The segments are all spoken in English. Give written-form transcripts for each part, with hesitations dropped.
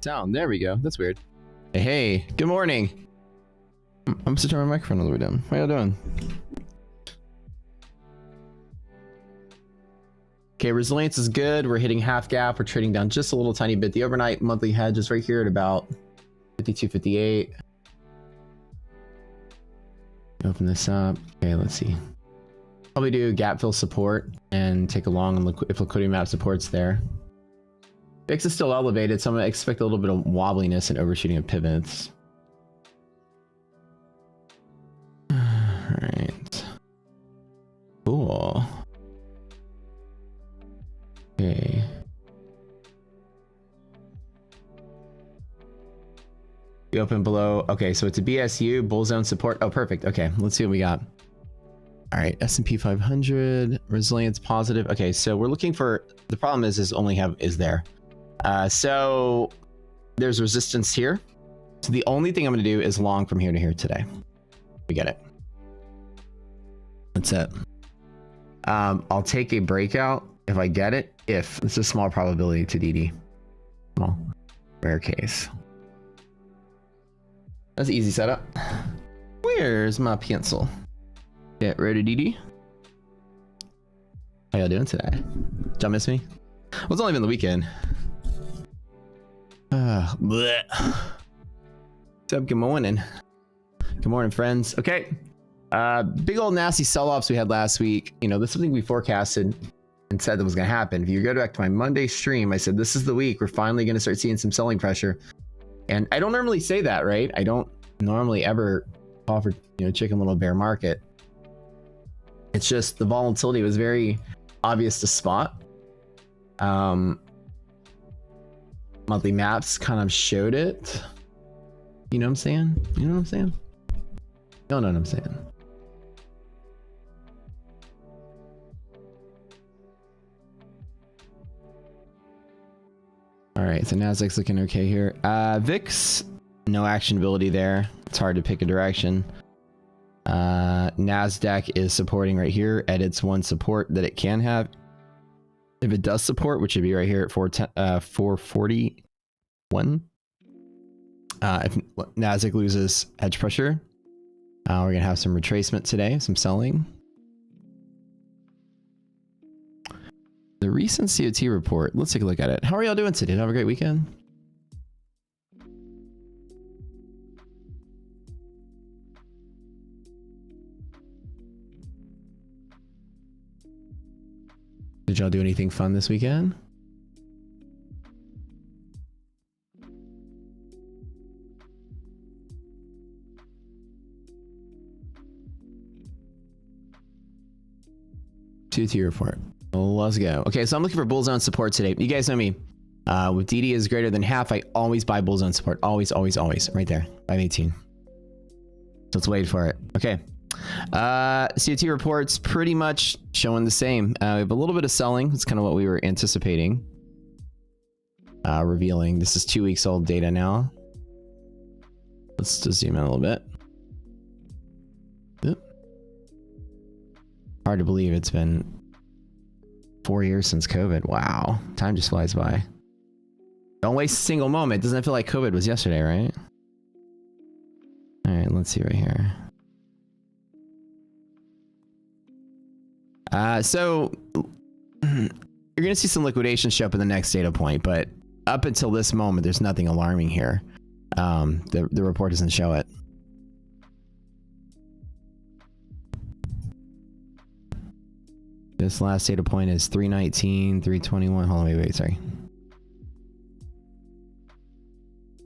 Down. There we go. That's weird. Hey, good morning. I'm just turning my microphone all the way down. How y'all doing? Okay, resilience is good. We're hitting half gap. We're trading down just a little tiny bit. The overnight monthly hedge is right here at about 52.58. Open this up. Okay, let's see. Probably do gap fill support and take a long on if liquidity map support's there. VIX is still elevated, so I'm gonna expect a little bit of wobbliness and overshooting of pivots. All right. Cool. Okay. We open below. Okay, so it's a BSU, bull zone support. Oh, perfect. Okay, let's see what we got. All right, S&P 500, resilience positive. Okay, so we're looking for, the problem is only is there. So there's resistance here. So the only thing I'm going to do is long from here to here today. We get it. That's it. I'll take a breakout if I get it. If it's a small probability to DD. Small, rare case. That's an easy setup. Where's my pencil? Get ready, DD. How y'all doing today? Did y'all miss me? Well, it's only been the weekend. What's up? Good morning. Good morning, friends. Okay. Big old nasty sell-offs we had last week. You know, this is something we forecasted and said that was going to happen. If you go back to my Monday stream, I said, this is the week we're finally going to start seeing some selling pressure. And I don't normally say that, right? I don't normally ever call for, you know, chicken little bear market. It's just the volatility was very obvious to spot. Monthly maps kind of showed it. You know what I'm saying? You know what I'm saying? You don't know what I'm saying. All right, so Nasdaq's looking okay here. VIX, no actionability there. It's hard to pick a direction. Nasdaq is supporting right here at its one support that it can have. If it does support, which would be right here at 441. If Nasdaq loses hedge pressure, we're gonna have some retracement today, some selling. The recent COT report. Let's take a look at it. How are y'all doing today? Did you have a great weekend? Did y'all do anything fun this weekend? COT report. Let's go. Okay, so I'm looking for bull zone support today. You guys know me. With DD is greater than half, I always buy bull zone support. Always, always, always. Right there. 518. So let's wait for it. Okay. COT reports pretty much showing the same. We have a little bit of selling. That's kind of what we were anticipating. Revealing. This is 2 weeks old data now. Let's just zoom in a little bit. Oop. Hard to believe it's been 4 years since COVID. Wow. Time just flies by. Don't waste a single moment. Doesn't it feel like COVID was yesterday, right? All right, let's see right here. So you're going to see some liquidation show up in the next data point, but up until this moment, there's nothing alarming here. The report doesn't show it. This last data point is 319, 321. Hold on, wait, sorry.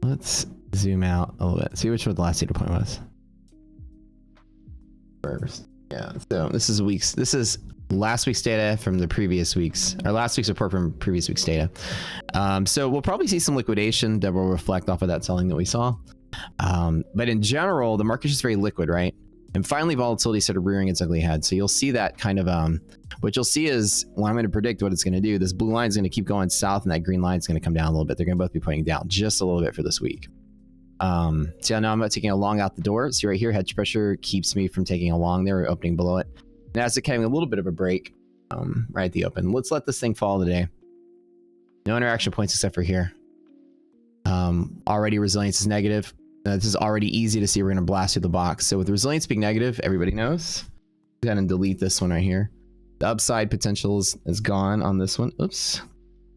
Let's zoom out a little bit. See which one the last data point was. First. Yeah, so this is last week's data from the previous week's, or last week's report from previous week's data. So we'll probably see some liquidation that will reflect off of that selling that we saw. But in general, the market's just very liquid, right? And finally, volatility started rearing its ugly head. So you'll see that kind of, what you'll see is, well, I'm going to predict what it's going to do. This blue line is going to keep going south, and that green line is going to come down a little bit. They're going to both be pointing down just a little bit for this week. So now I'm not taking a long out the door. See right here, hedge pressure keeps me from taking a long there, opening below it. Nasdaq having a little bit of a break right at the open. Let's let this thing fall today. No interaction points except for here. Already resilience is negative. This is already easy to see. We're going to blast through the box. So with resilience being negative, everybody knows. Go ahead and delete this one right here. The upside potential is gone on this one. Oops.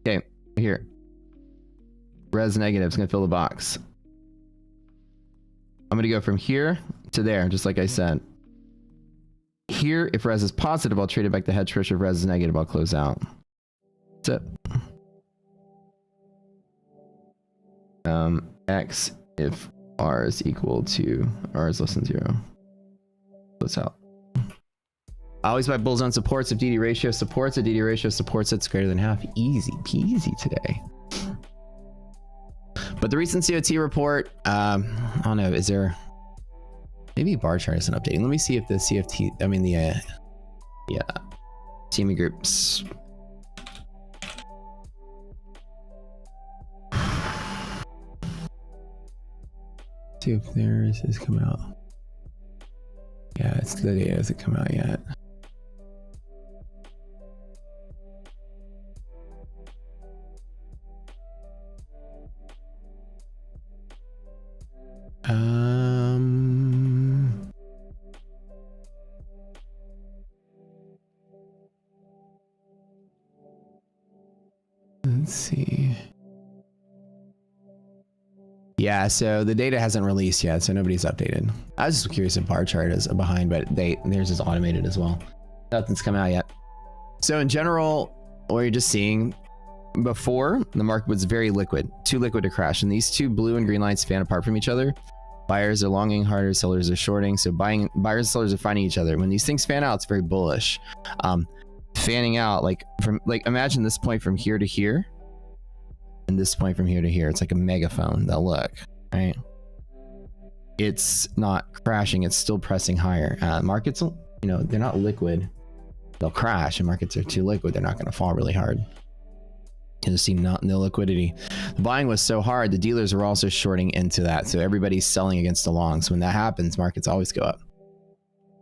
Okay, here. Res negative is going to fill the box. I'm going to go from here to there, just like I said. Here, if res is positive, I'll trade it back to hedge pressure. If res is negative, I'll close out. That's it. X if R is equal to R is less than 0. Close out. I always buy bull zone supports if DD ratio supports it. DD ratio supports it's greater than half. Easy peasy today. But the recent COT report, I don't know, is there maybe bar chart isn't updating. Let me see if the CFT, I mean the teaming groups. See if theirs has come out. Yeah, it's the data hasn't come out yet. Let's see. Yeah, so the data hasn't released yet, so nobody's updated. I was just curious if bar chart is behind, but theirs is automated as well. Nothing's come out yet. So in general, what you're just seeing, before the market was very liquid, too liquid to crash, and these two blue and green lines span apart from each other. Buyers are longing harder, sellers are shorting, so buyers and sellers are finding each other. When these things fan out, it's very bullish. Fanning out, like imagine this point from here to here, and this point from here to here. It's like a megaphone. That look, right? It's not crashing, it's still pressing higher. Markets, you know, they're not liquid. They'll crash, and markets are too liquid. They're not going to fall really hard. You see no liquidity. The buying was so hard, the dealers were also shorting into that. So everybody's selling against the longs. When that happens, markets always go up.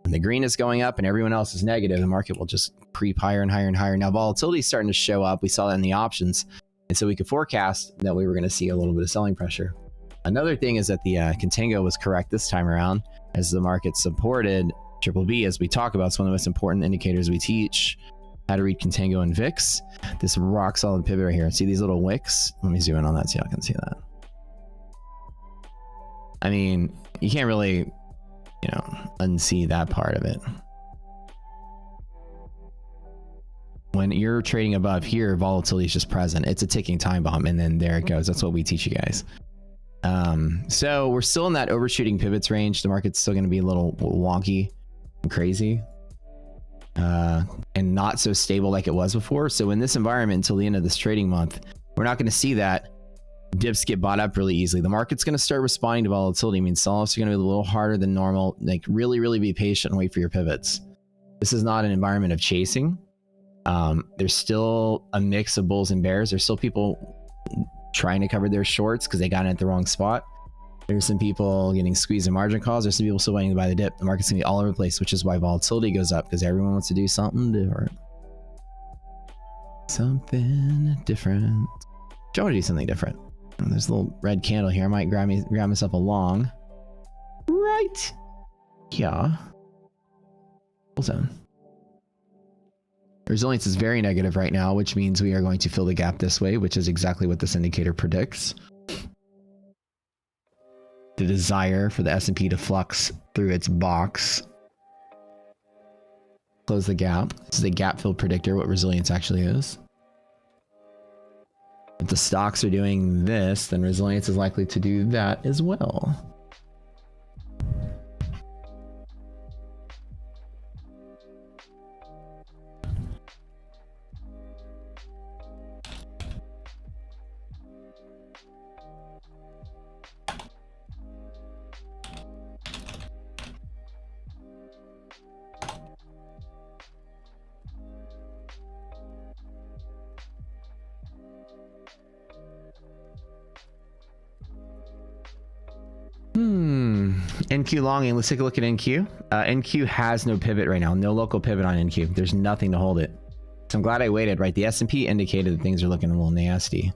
When the green is going up and everyone else is negative, the market will just creep higher and higher and higher. Now volatility is starting to show up. We saw that in the options. And so we could forecast that we were going to see a little bit of selling pressure. Another thing is that the contango was correct this time around, as the market supported triple B. As we talk about, it's one of the most important indicators we teach. How to read contango and VIX. This rock solid pivot right here. See these little wicks? Let me zoom in on that so y'all can see that. I mean, you can't really, you know, unsee that part of it. When you're trading above here, volatility is just present. It's a ticking time bomb, and then there it goes. That's what we teach you guys. So we're still in that overshooting pivots range. The market's still going to be a little wonky and crazy. And not so stable like it was before. So in this environment, until the end of this trading month, we're not going to see that dips get bought up really easily. The market's going to start responding to volatility. I mean, sell-offs are going to be a little harder than normal. Like really be patient and wait for your pivots. This is not an environment of chasing. There's still a mix of bulls and bears. There's still people trying to cover their shorts because they got in at the wrong spot. There's some people getting squeezed in margin calls. There's some people still waiting to buy the dip. The market's gonna be all over the place, which is why volatility goes up, because everyone wants to do something different. Something different. I want to do something different. There's a little red candle here. I might grab myself a long. Right. Yeah. Bull zone. Resilience is very negative right now, which means we are going to fill the gap this way, which is exactly what this indicator predicts. The desire for the S&P to flux through its box. Close the gap. This is a gap fill predictor, what resilience actually is. If the stocks are doing this, then resilience is likely to do that as well. NQ longing. Let's take a look at NQ. NQ has no pivot right now. No local pivot on NQ. There's nothing to hold it. So I'm glad I waited, right? The S&P indicated that things are looking a little nasty.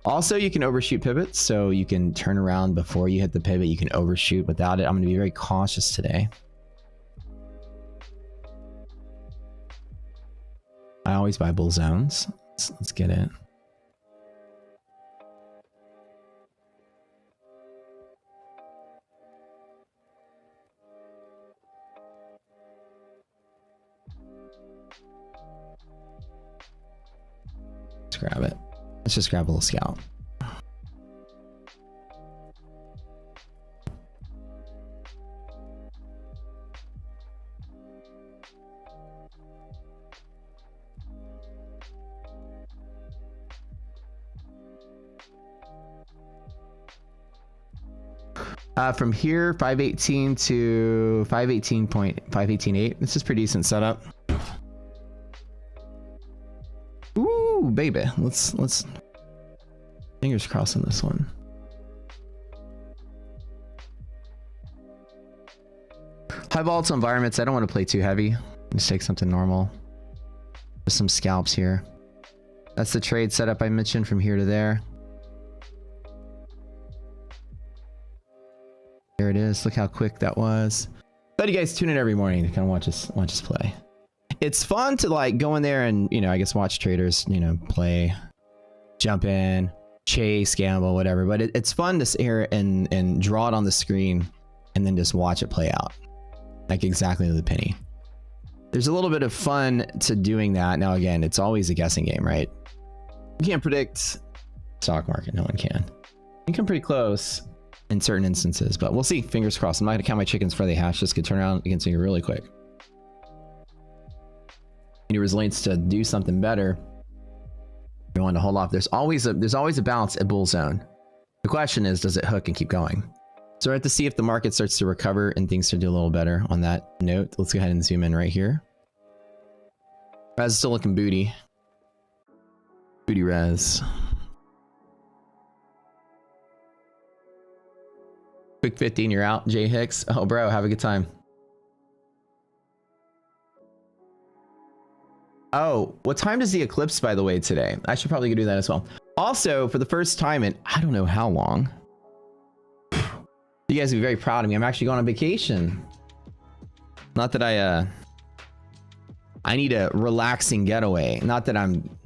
Also, you can overshoot pivots, so you can turn around before you hit the pivot. You can overshoot without it. I'm going to be very cautious today. I always buy bull zones. Let's get it. Let's grab it. Let's just grab a little scout. From here, 518 to 518.518.8. This is pretty decent setup. Ooh, baby. Let's fingers crossed on this one. High volatile environments. I don't want to play too heavy. Just take something normal. Just some scalps here. That's the trade setup I mentioned from here to there. There it is. Look how quick that was. But you guys tune in every morning to kind of watch us play. It's fun to like go in there and, you know, I guess watch traders, you know, play, jump in, chase, gamble, whatever. But it's fun to sit here and draw it on the screen and then just watch it play out. Like exactly to the penny. There's a little bit of fun to doing that. Now, again, it's always a guessing game, right? You can't predict stock market. No one can. You come pretty close in certain instances, but we'll see. Fingers crossed. I'm not gonna count my chickens before they hatch. This could turn around against me really quick. You need resilience to do something better. You want to hold off. There's always a balance at bull zone. The question is, does it hook and keep going? So we have to see if the market starts to recover and things start to do a little better. On that note, let's go ahead and zoom in right here. Res is still looking booty. Booty res. Quick 15, you're out. Jay Hicks. Oh, bro, have a good time. Oh, what time does the eclipse, by the way, today? I should probably go do that as well. Also, for the first time in I don't know how long, you guys will be very proud of me. I'm actually going on vacation. Not that I need a relaxing getaway. Not that I'm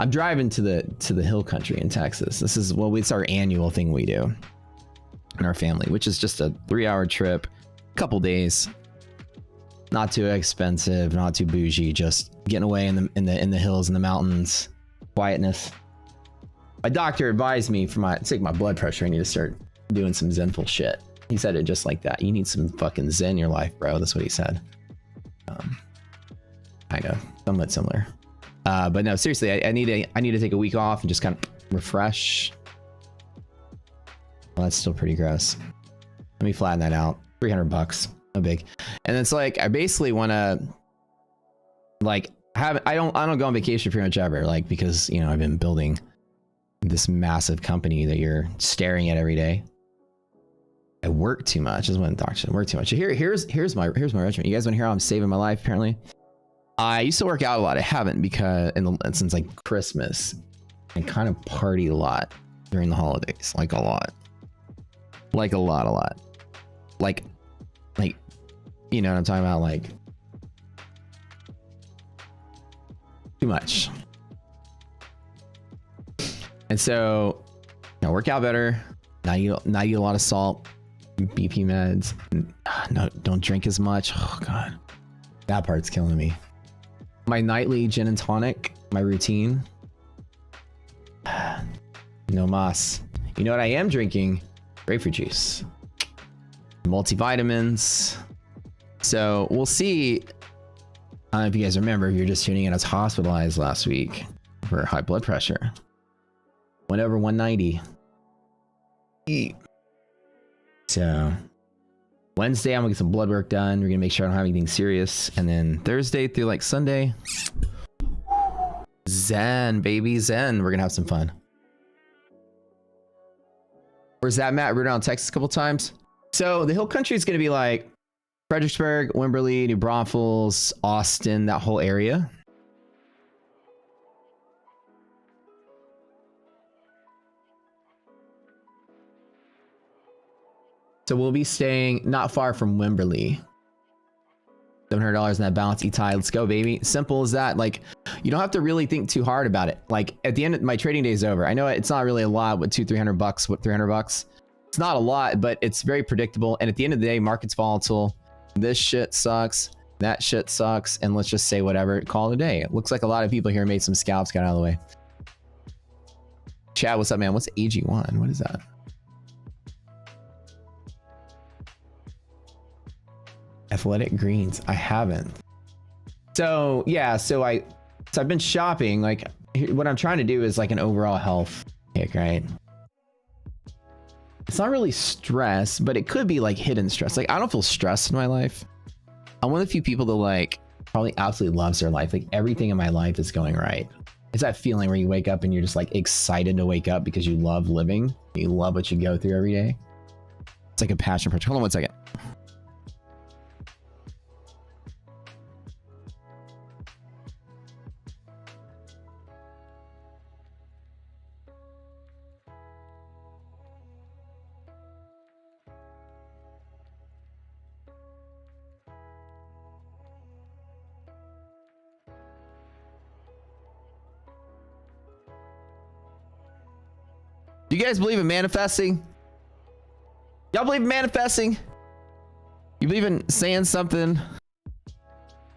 driving to the hill country in Texas. This is, well, it's our annual thing we do in our family, which is just a 3-hour trip, couple days. Not too expensive, not too bougie, just getting away in the hills and the mountains, quietness. My doctor advised me for my sake of my blood pressure, I need to start doing some Zenful shit. He said it just like that. You need some fucking Zen in your life, bro. That's what he said. Kind of, somewhat similar. But no, seriously, I need to take a week off and just kind of refresh. Well, that's still pretty gross. Let me flatten that out. $300, no big. And it's like I basically want to like I don't go on vacation pretty much ever, like, because, you know, I've been building this massive company that you're staring at every day. I work too much. Is what the doctor said. Work too much. Here's my regimen. You guys want to hear how I'm saving my life? Apparently, I used to work out a lot. I haven't because since like Christmas, I kind of party a lot during the holidays, like a lot. Like a lot. Like, you know what I'm talking about? Like, too much. And so, you know, work out better. Now you eat a lot of salt, BP meds. No, don't drink as much. Oh God, that part's killing me. My nightly gin and tonic, my routine. No mas. You know what I am drinking? Grapefruit juice, multivitamins. So we'll see. I don't know if you guys remember, if you're just tuning in, I was hospitalized last week for high blood pressure. Went over 190. So Wednesday, I'm gonna get some blood work done. We're gonna make sure I don't have anything serious. And then Thursday through like Sunday, Zen, baby, Zen. We're gonna have some fun. Where's that, Matt? We're down in Texas a couple times. So the hill country is going to be like Fredericksburg, Wimberley, New Braunfels, Austin, that whole area. So we'll be staying not far from Wimberley. $700 in that balance eTie. Let's go, baby. Simple as that. Like, you don't have to really think too hard about it. Like, at the end of my trading day is over. I know it's not really a lot with $300, what, $300. It's not a lot, but it's very predictable. And at the end of the day, market's volatile. This shit sucks. That shit sucks. And let's just say whatever. Call it a day. It looks like a lot of people here made some scalps, got out of the way. Chad, what's up, man? What's AG1? What is that? Athletic Greens. I haven't. So yeah, so I've been shopping. Like, what I'm trying to do is like an overall health kick, right? It's not really stress, but it could be like hidden stress. Like, I don't feel stressed in my life. I'm one of the few people that like probably absolutely loves their life. Like, everything in my life is going right. It's that feeling where you wake up and you're just like excited to wake up because you love living. You love what you go through every day. It's like a passion project. Hold on one second. Do you guys believe in manifesting? Y'all believe in manifesting? You believe in saying something?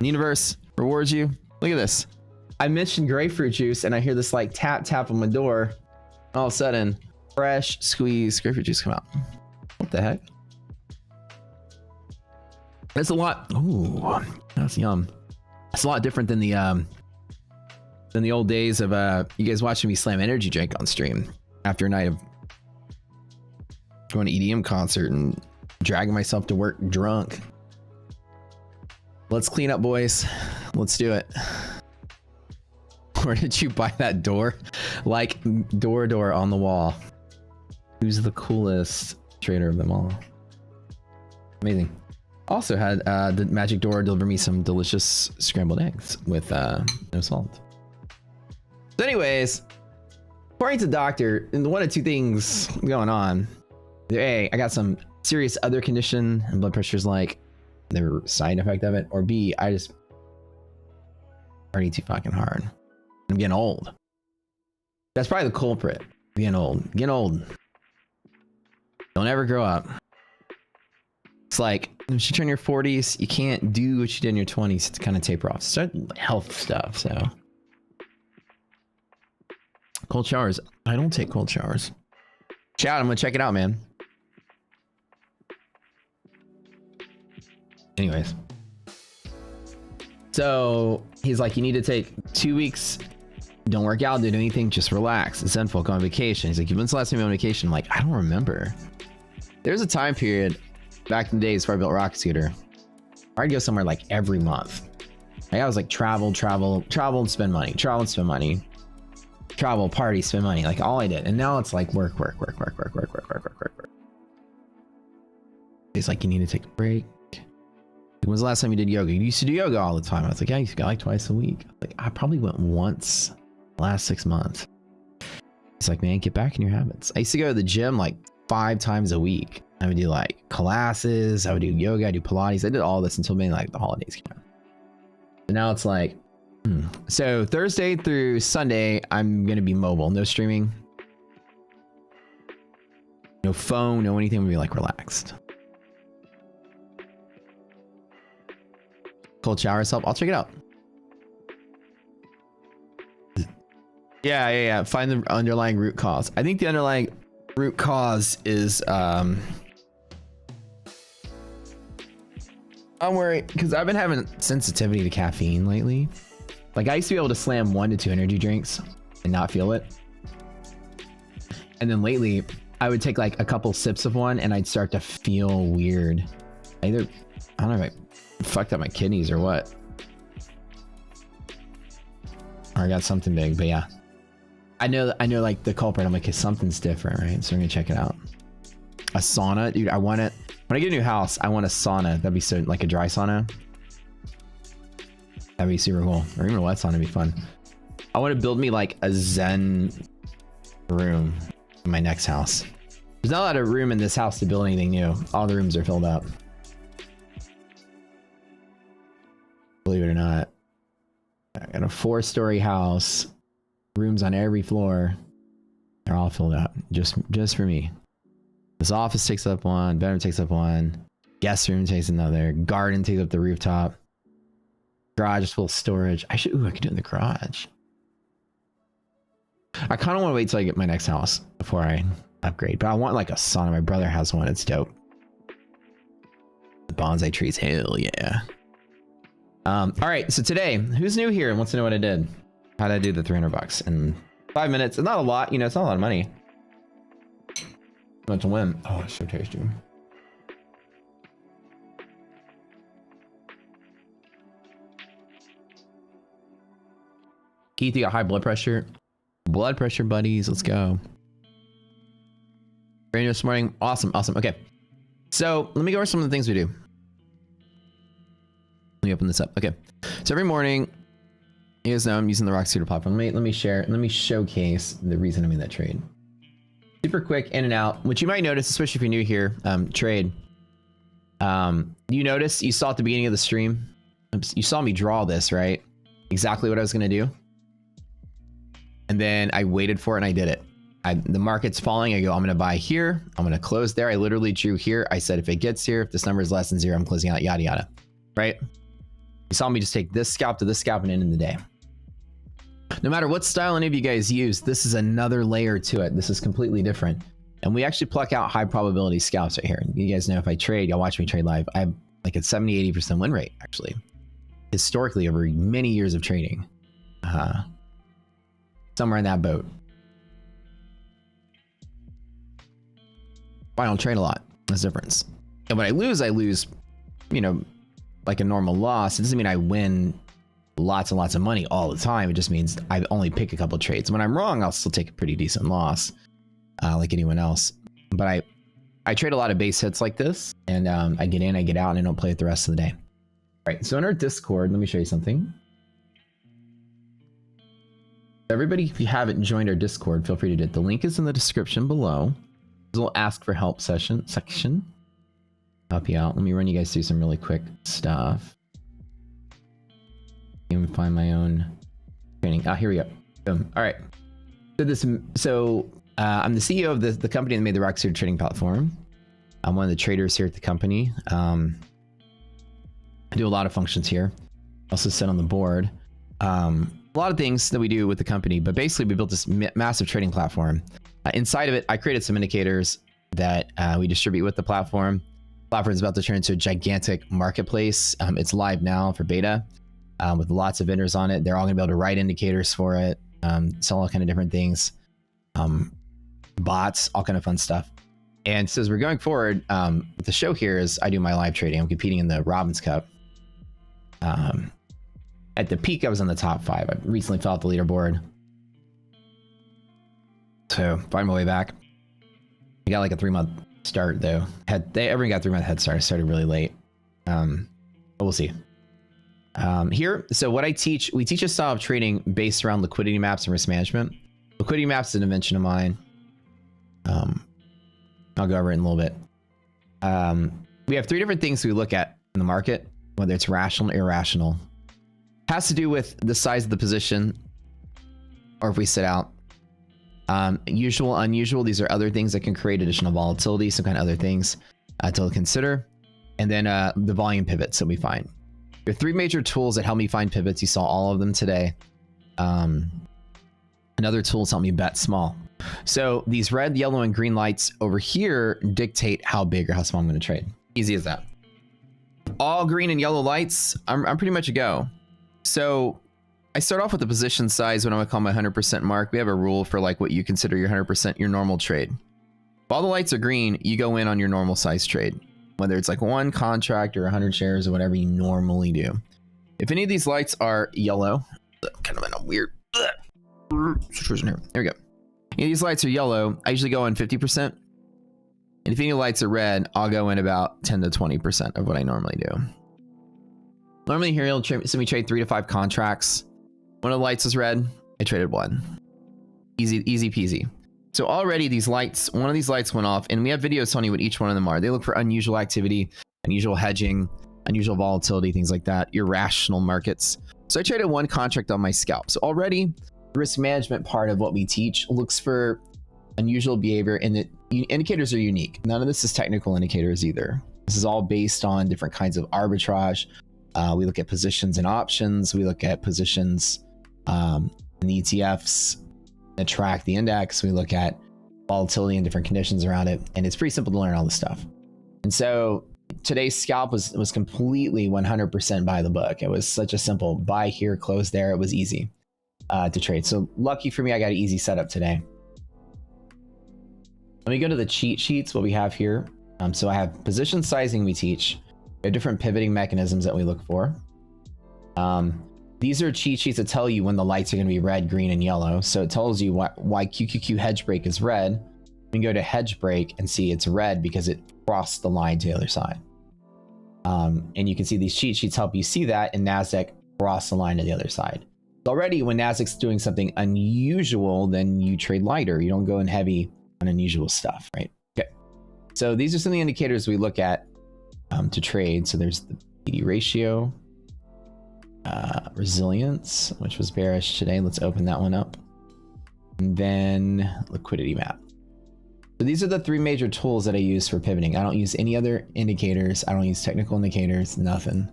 The universe rewards you? Look at this. I mentioned grapefruit juice and I hear this like tap tap on my door. All of a sudden, fresh squeezed grapefruit juice come out. What the heck? That's a lot. Ooh, that's yum. It's a lot different than the old days of you guys watching me slam energy drink on stream. After a night of going to EDM concert and dragging myself to work drunk. Let's clean up, boys. Let's do it. Where did you buy that door? Like, door on the wall. Who's the coolest trader of them all? Amazing. Also had the magic door deliver me some delicious scrambled eggs with no salt. So anyways, according to the doctor, and one of two things going on. Either A, I got some serious other condition and blood pressure's like the side effect of it, or B, I just party too fucking hard. I'm getting old. That's probably the culprit. Getting old. Getting old. Don't ever grow up. It's like, once you turn your 40s, you can't do what you did in your 20s to kind of taper off. Start health stuff, so. Cold showers. I don't take cold showers. Chat, I'm gonna check it out, man. Anyways. So he's like, you need to take 2 weeks. Don't work out, don't do anything, just relax. It's Zenfolk, go on vacation. He's like, when's the last time you went on vacation? I'm like, I don't remember. There's a time period back in the days before I built Rocket Scooter where I'd go somewhere like every month. Like, I was like travel and spend money, travel, party, spend money, like all I did. And now it's like work. He's like, you need to take a break. When was the last time you did yoga? You used to do yoga all the time. I was like, yeah, I used to go like twice a week. Like, I probably went once the last 6 months. He's like, man, get back in your habits. I used to go to the gym like 5 times a week. I would do like classes, I would do yoga, I do Pilates. I did all this until maybe like the holidays came out. And now it's like, So Thursday through Sunday, I'm going to be mobile. No streaming. No phone, no anything. We'll be like relaxed. Cold showers help. I'll check it out. Yeah. Find the underlying root cause. I think the underlying root cause is I'm worried because I've been having sensitivity to caffeine lately. Like, I used to be able to slam 1 to 2 energy drinks and not feel it. And then lately I would take like a couple sips of one and I'd start to feel weird. Either, I don't know if I fucked up my kidneys or what. Or I got something big, but yeah. I know like the culprit. I'm like, okay, something's different, right? So I'm gonna check it out. A sauna, dude. I want it. When I get a new house, I want a sauna. That'd be so, like a dry sauna. That'd be super cool. Or even a wet sauna would be fun. I want to build me like a Zen room in my next house. There's not a lot of room in this house to build anything new. All the rooms are filled up. Believe it or not. I got a 4-story house. Rooms on every floor. They're all filled up. Just for me. This office takes up one. Bedroom takes up one. Guest room takes another. Garden takes up the rooftop. Garage is full of storage. I could do it in the garage. I kind of want to wait till I get my next house before I upgrade. But I want like a sauna. My brother has one. It's dope. The bonsai trees. Hell yeah. All right. So today, who's new here and wants to know what I did? How did I do the $300 in 5 minutes? It's not a lot. You know, it's not a lot of money. Not to win. Oh, it's so tasty. Keith, you got high blood pressure. Blood pressure buddies. Let's go. Radio this morning. Awesome. Awesome. Okay. So let me go over some of the things we do. Let me open this up. Okay. So every morning, you guys know I'm using the Rock Scooter platform. Let me share. Let me showcase the reason I'm in that trade. Super quick in and out. What you might notice, especially if you're new here, trade. You notice, you saw at the beginning of the stream, you saw me draw this, right? Exactly what I was going to do. And then I waited for it and I did it. The market's falling. I go, I'm going to buy here. I'm going to close there. I literally drew here. I said, if it gets here, if this number is less than 0, I'm closing out, yada, yada. Right? You saw me just take this scalp to this scalp and end the day. No matter what style any of you guys use, this is another layer to it. This is completely different. And we actually pluck out high probability scalps right here. You guys know if I trade, y'all watch me trade live, I have like a 70, 80% win rate, actually. Historically, over many years of trading. Somewhere in that boat. I don't trade a lot. That's the difference. And when I lose, you know, like a normal loss. It doesn't mean I win lots and lots of money all the time. It just means I only pick a couple trades. When I'm wrong, I'll still take a pretty decent loss, like anyone else. But I trade a lot of base hits like this, and I get in, I get out, and I don't play it the rest of the day. All right, so in our Discord, let me show you something. Everybody, if you haven't joined our Discord, feel free to do it. The link is in the description below. There's a little ask for help section. Help you out. Let me run you guys through some really quick stuff. Let me find my own training. Ah, here we go. Boom. All right. So I'm the CEO of the company that made the Rock Scooter trading platform. I'm one of the traders here at the company. I do a lot of functions here. I also sit on the board. A lot of things that we do with the company, but basically we built this massive trading platform. Inside of it, I created some indicators that we distribute with the platform. The platform is about to turn into a gigantic marketplace. It's live now for beta with lots of vendors on it. They're all gonna be able to write indicators for it, sell all kind of different things, bots, all kind of fun stuff. And so as we're going forward, the show here is I do my live trading. I'm competing in the Robbins Cup. At the peak, I was in the top 5. I recently fell off the leaderboard. So find my way back. I got like a 3-month start though. Everyone got a 3-month head start. I started really late. But we'll see. Here, so what I teach, we teach a style of trading based around liquidity maps and risk management. Liquidity maps is an invention of mine. I'll go over it in a little bit. We have 3 different things we look at in the market, whether it's rational or irrational. Has to do with the size of the position, or if we sit out. Usual, unusual, these are other things that can create additional volatility, some kind of other things to consider. And then the volume pivots that we find. There are 3 major tools that help me find pivots. You saw all of them today. Another tools help me bet small. So these red, yellow, and green lights over here dictate how big or how small I'm going to trade. Easy as that. All green and yellow lights, I'm pretty much a go. So I start off with the position size when I would call my 100% mark. We have a rule for like what you consider your 100%, your normal trade. If all the lights are green, you go in on your normal size trade, whether it's like 1 contract or 100 shares or whatever you normally do. If any of these lights are yellow, kind of in a weird situation here. There we go. If these lights are yellow, I usually go in 50%. And if any lights are red, I'll go in about 10 to 20% of what I normally do. Normally here, you'll see me trade 3 to 5 contracts. One of the lights is red, I traded 1. Easy peasy. So already these lights, one of these lights went off, and we have videos telling you what each one of them are. They look for unusual activity, unusual hedging, unusual volatility, things like that, irrational markets. So I traded one contract on my scalp. So already the risk management part of what we teach looks for unusual behavior, and the indicators are unique. None of this is technical indicators either. This is all based on different kinds of arbitrage. We look at positions and options. We look at positions in the ETFs that track the index. We look at volatility and different conditions around it. And it's pretty simple to learn all this stuff. And so today's scalp was completely 100% by the book. It was such a simple buy here, close there. It was easy to trade. So lucky for me, I got an easy setup today. Let me go to the cheat sheets, what we have here. So I have position sizing we teach. We have different pivoting mechanisms that we look for. These are cheat sheets that tell you when the lights are going to be red, green, and yellow. So it tells you why QQQ hedge break is red. You can go to hedge break and see it's red because it crossed the line to the other side. And you can see these cheat sheets help you see that, and NASDAQ crossed the line to the other side. Already when NASDAQ's doing something unusual, then you trade lighter. You don't go in heavy on unusual stuff, right? Okay. So these are some of the indicators we look at to trade. So there's the PD ratio, resilience, which was bearish today. Let's open that one up. And then liquidity map. So these are the three major tools that I use for pivoting. I don't use any other indicators. I don't use technical indicators, nothing.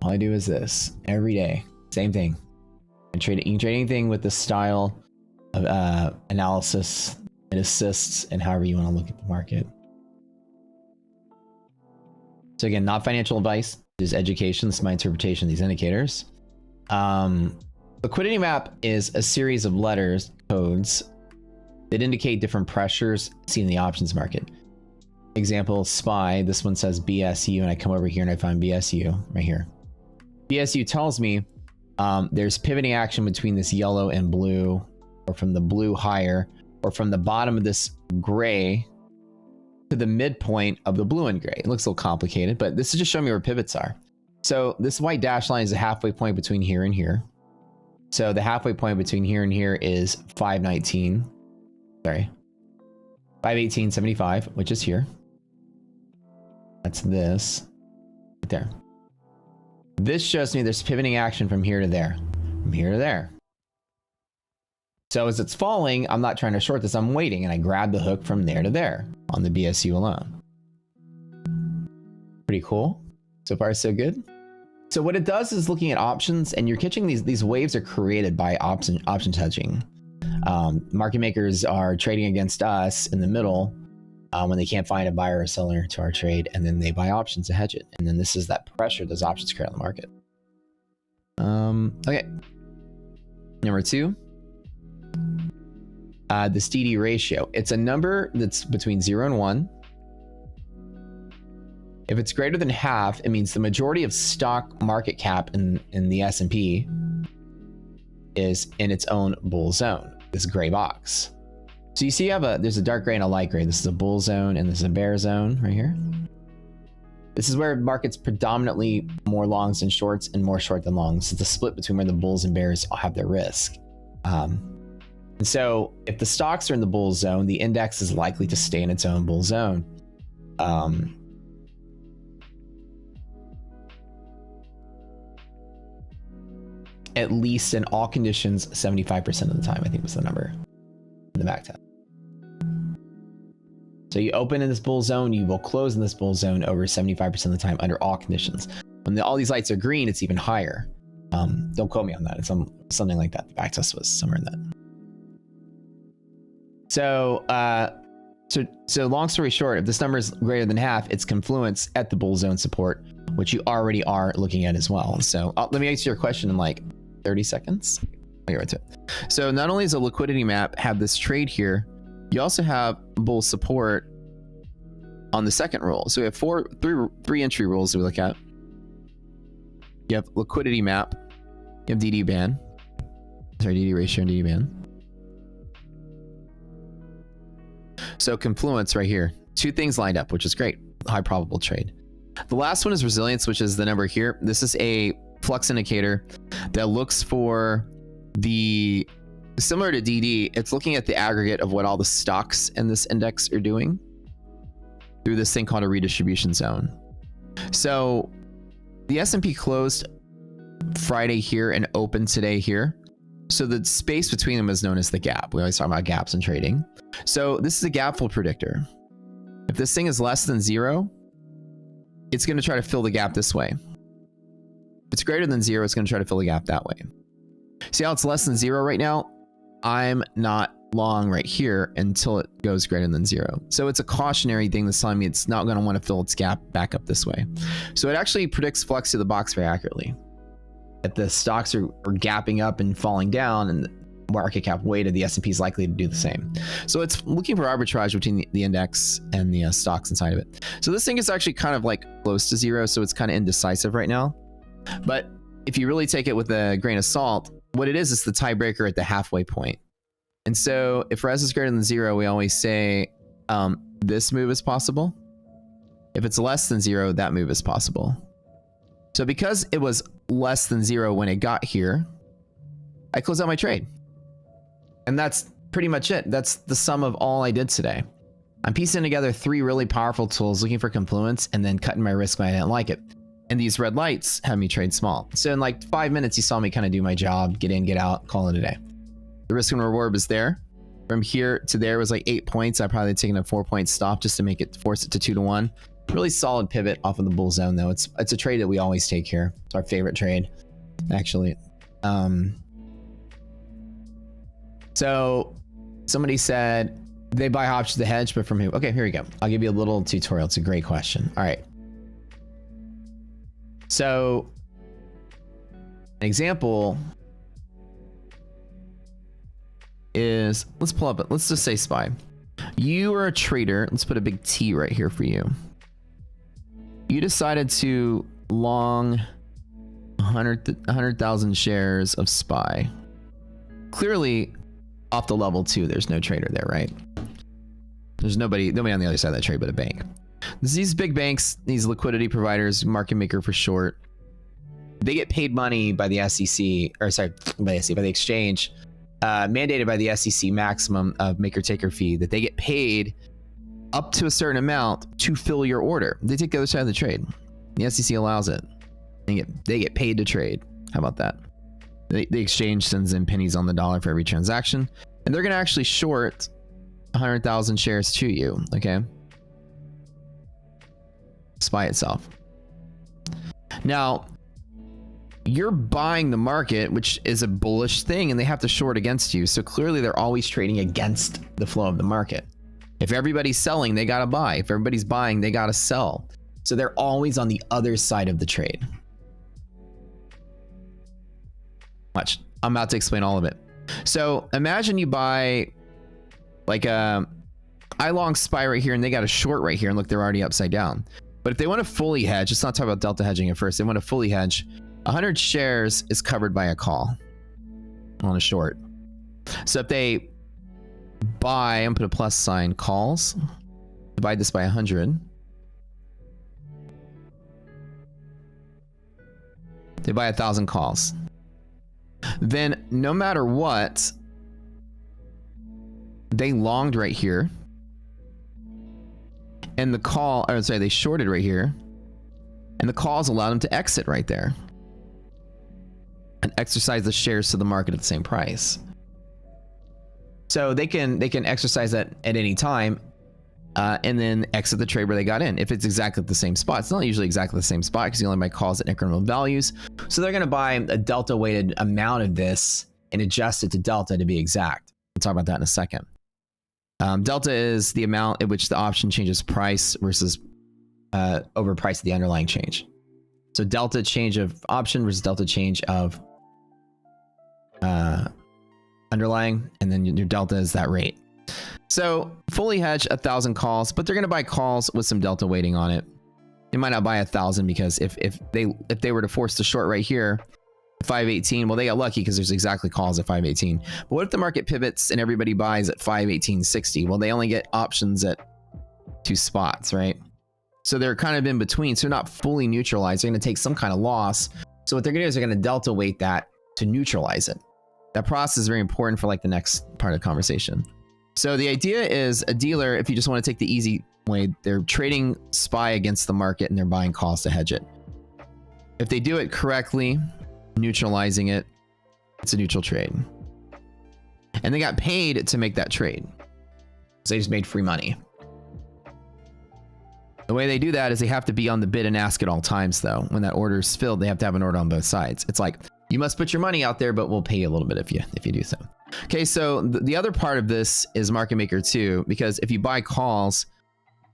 All I do is this every day. Same thing. You can trade anything with the style of analysis. It assists in however you want to look at the market. So again, not financial advice, just education. This is my interpretation of these indicators. Liquidity map is a series of letters, codes, that indicate different pressures seen in the options market. Example, SPY, this one says BSU, and I come over here and I find BSU right here. BSU tells me there's pivoting action between this yellow and blue, or from the blue higher, or from the bottom of this gray to the midpoint of the blue and gray. It looks a little complicated, but this is just showing me where pivots are. So this white dashed line is the halfway point between here and here. So the halfway point between here and here is 518.75, which is here. That's this right there. This shows me there's pivoting action from here to there, from here to there. So as it's falling, I'm not trying to short this, I'm waiting, and I grab the hook from there to there on the BSU alone. Pretty cool. So far, so good. So what it does is looking at options, and you're catching these waves are created by options hedging. Market makers are trading against us in the middle when they can't find a buyer or seller to our trade, and then they buy options to hedge it. And then this is that pressure those options create on the market. Okay. Number two. This DD ratio. It's a number that's between 0 and 1. If it's greater than half, it means the majority of stock market cap in the S&P is in its own bull zone, this gray box. So you see there's a dark gray and a light gray. This is a bull zone and this is a bear zone right here. This is where market's predominantly more longs than shorts and more short than longs. It's a split between where the bulls and bears all have their risk. And so if the stocks are in the bull zone, the index is likely to stay in its own bull zone. At least in all conditions, 75% of the time, I think was the number in the back test. So you open in this bull zone, you will close in this bull zone over 75% of the time under all conditions. When all these lights are green, it's even higher. Don't quote me on that. It's something like that. The back test was somewhere in that. So long story short, if this number is greater than half, it's confluence at the bull zone support, which you already are looking at as well. So let me answer your question in like 30 seconds. I'll get right to it. So not only does a liquidity map have this trade here, you also have bull support on the second rule. So we have three entry rules that we look at. You have liquidity map, you have DD band, sorry, DD ratio and DD band. So confluence right here, two things lined up, which is great, high probable trade. The last one is resilience, which is the number here. This is a flux indicator that looks for the Similar to DD, it's looking at the aggregate of what all the stocks in this index are doing through this thing called a redistribution zone. So the S&P closed Friday here and opened today here. So the space between them is known as the gap. We always talk about gaps in trading. So this is a gap fill predictor. If this thing is less than 0, it's going to try to fill the gap this way. If it's greater than 0, it's going to try to fill the gap that way. See how it's less than 0 right now? I'm not long right here until it goes greater than 0. So it's a cautionary thing that's telling me it's not going to want to fill its gap back up this way. So it actually predicts flex to the box very accurately. If the stocks are gapping up and falling down, and the market cap weighted, the S&P is likely to do the same. So it's looking for arbitrage between the index and the stocks inside of it. So this thing is actually kind of like close to 0, so it's kind of indecisive right now. But if you really take it with a grain of salt, what it is the tiebreaker at the halfway point. And so if res is greater than 0, we always say this move is possible. If it's less than 0, that move is possible. So because it was less than 0 when it got here, I closed out my trade. And that's pretty much it. That's the sum of all I did today. I'm piecing together 3 really powerful tools, looking for confluence, and then cutting my risk when I didn't like it. And these red lights have me trade small. So in like 5 minutes, you saw me kind of do my job, get in, get out, call it a day. The risk and reward was there. From here to there was like 8 points. I probably taken a 4-point stop just to make it, force it to 2-1. Really solid pivot off of the bull zone though. It's a trade that we always take here. It's our favorite trade, actually. So somebody said they buy options to hedge, but from who? Okay, here we go. I'll give you a little tutorial. It's a great question. All right. So an example is, let's pull up, let's just say SPY. You are a trader. Let's put a big T right here for you. You decided to long 100,000 shares of SPY. Clearly off the level 2, there's no trader there, right? There's nobody on the other side of that trade but a bank. These big banks, these liquidity providers, market maker for short, they get paid money by the SEC, or sorry, by the exchange, mandated by the SEC maximum of maker-taker fee, that they get paid up to a certain amount to fill your order. They take the other side of the trade. The SEC allows it. They get paid to trade. How about that? The exchange sends in pennies on the dollar for every transaction, and they're going to actually short 100,000 shares to you, okay? SPY itself. Now, you're buying the market, which is a bullish thing, and they have to short against you. So clearly they're always trading against the flow of the market. If everybody's selling, they got to buy. If everybody's buying, they got to sell. So they're always on the other side of the trade. Watch, I'm about to explain all of it. So imagine you buy like I long SPY right here, and they got a short right here, and look, they're already upside down. But if they want to fully hedge, let's not talk about delta hedging at first. They want to fully hedge. 100 shares is covered by a call on a short. So if they buy, I'm put a plus sign, calls, divide this by 100. They buy 1,000 calls. Then no matter what, they longed right here. And the call, or sorry, they shorted right here. And the calls allowed them to exit right there. And exercise the shares to the market at the same price. So they can exercise that at any time and then exit the trade where they got in. If it's exactly the same spot, it's not usually exactly the same spot because you only buy calls at incremental values. So they're going to buy a delta weighted amount of this and adjust it to delta to be exact. We'll talk about that in a second. Delta is the amount at which the option changes price versus over price of the underlying change. So delta change of option versus delta change of underlying, and then your delta is that rate. So fully hedge 1,000 calls, but they're going to buy calls with some delta weighting on it. They might not buy 1,000 because if they were to force the short right here, 518, well, they got lucky because there's exactly calls at 518. But what if the market pivots and everybody buys at 518.60? Well, they only get options at 2 spots, right? So they're kind of in between. So they're not fully neutralized. They're going to take some kind of loss. So what they're going to do is they're going to delta weight that to neutralize it. That process is very important for like the next part of the conversation. So the idea is a dealer, if you just want to take the easy way, they're trading SPY against the market and they're buying calls to hedge it. If they do it correctly, neutralizing it, it's a neutral trade. And they got paid to make that trade. So they just made free money. The way they do that is they have to be on the bid and ask at all times though. When that order is filled, they have to have an order on both sides. It's like, you must put your money out there, but we'll pay you a little bit if you do so. Okay, so the other part of this is market maker 2, because if you buy calls,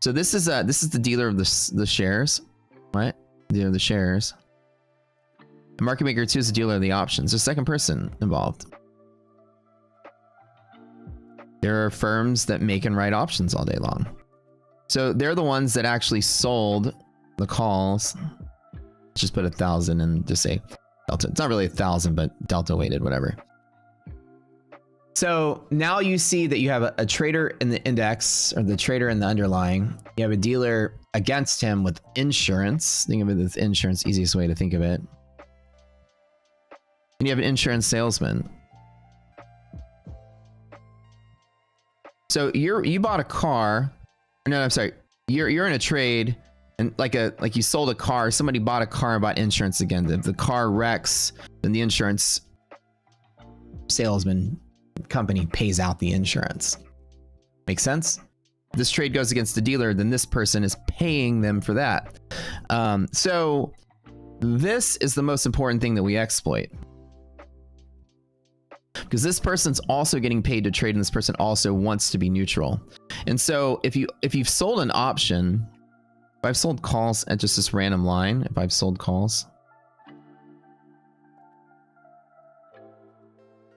so this is the dealer of the shares, right? Dealer of the shares. The market maker 2 is the dealer of the options. There's a second person involved. There are firms that make and write options all day long. So they're the ones that actually sold the calls. Just put 1,000 and just say delta. It's not really 1,000, but delta weighted, whatever. So now you see that you have a trader in the index, or the trader in the underlying. You have a dealer against him with insurance. Think of it as insurance, easiest way to think of it. And you have an insurance salesman. So you bought a car. No, I'm sorry. You're in a trade, and like you sold a car. Somebody bought a car and bought insurance again. If the car wrecks, then the insurance salesman company pays out the insurance. Make sense? If this trade goes against the dealer, then this person is paying them for that. So this is the most important thing that we exploit, because this person's also getting paid to trade, and this person also wants to be neutral. And so if you've sold an option, if I've sold calls at just this random line, if I've sold calls,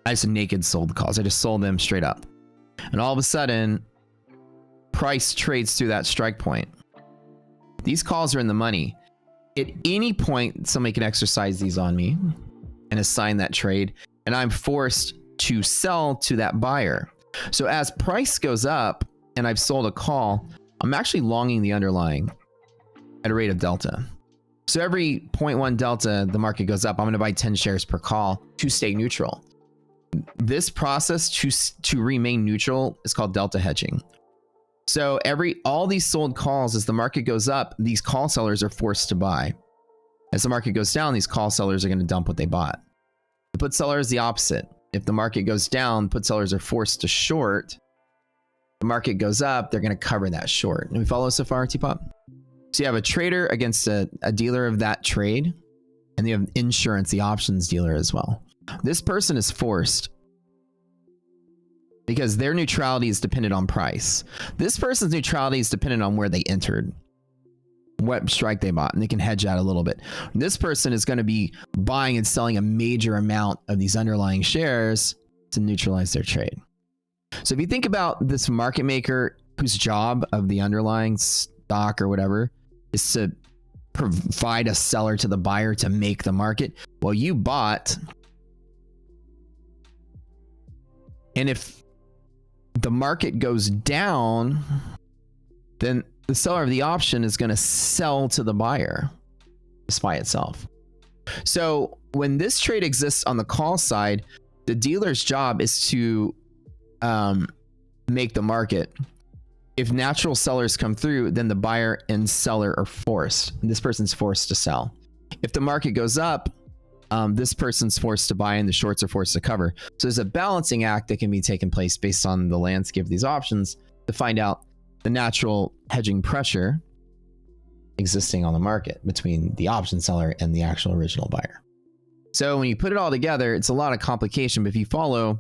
I just naked sold calls. I just sold them straight up. And all of a sudden, price trades through that strike point. These calls are in the money. At any point, somebody can exercise these on me and assign that trade, and I'm forced to sell to that buyer. So as price goes up and I've sold a call, I'm actually longing the underlying at a rate of delta. So every 0.1 delta, the market goes up. I'm going to buy 10 shares per call to stay neutral. This process to remain neutral is called delta hedging. So all these sold calls, as the market goes up, these call sellers are forced to buy. As the market goes down, these call sellers are going to dump what they bought. The put seller is the opposite. If the market goes down, put sellers are forced to short. The market goes up, they're going to cover that short. And we follow so far, T-Pop? So you have a trader against a dealer of that trade, and you have insurance, the options dealer as well. This person is forced because their neutrality is dependent on price. This person's neutrality is dependent on where they entered, what strike they bought, and they can hedge out a little bit. This person is going to be buying and selling a major amount of these underlying shares to neutralize their trade. So if you think about this market maker whose job of the underlying stock or whatever is to provide a seller to the buyer to make the market, well, you bought, and if the market goes down, then the seller of the option is going to sell to the buyer just by itself. So when this trade exists on the call side, the dealer's job is to make the market. If natural sellers come through, then the buyer and seller are forced. This person's forced to sell. If the market goes up, this person's forced to buy and the shorts are forced to cover. So there's a balancing act that can be taken place based on the landscape of these options to find out the natural hedging pressure existing on the market between the option seller and the actual original buyer. So when you put it all together, it's a lot of complication, but if you follow,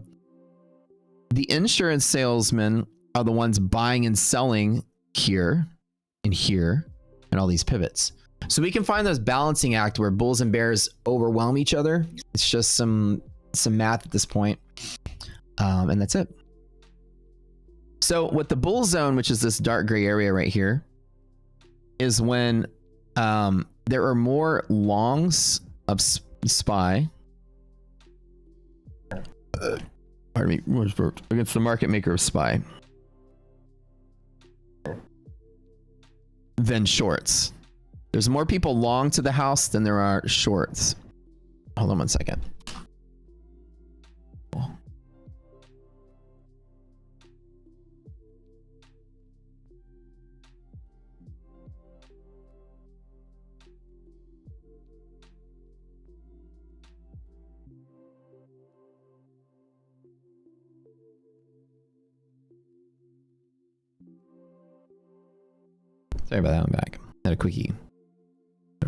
the insurance salesmen are the ones buying and selling here and all these pivots. So we can find those balancing act where bulls and bears overwhelm each other. It's just some math at this point. And that's it. So with the bull zone, which is this dark gray area right here, is when there are more longs of SPY. Pardon me, against the market maker of SPY than shorts. There's more people long to the house than there are shorts. Hold on one second. Sorry about that. I'm back. Had a quickie.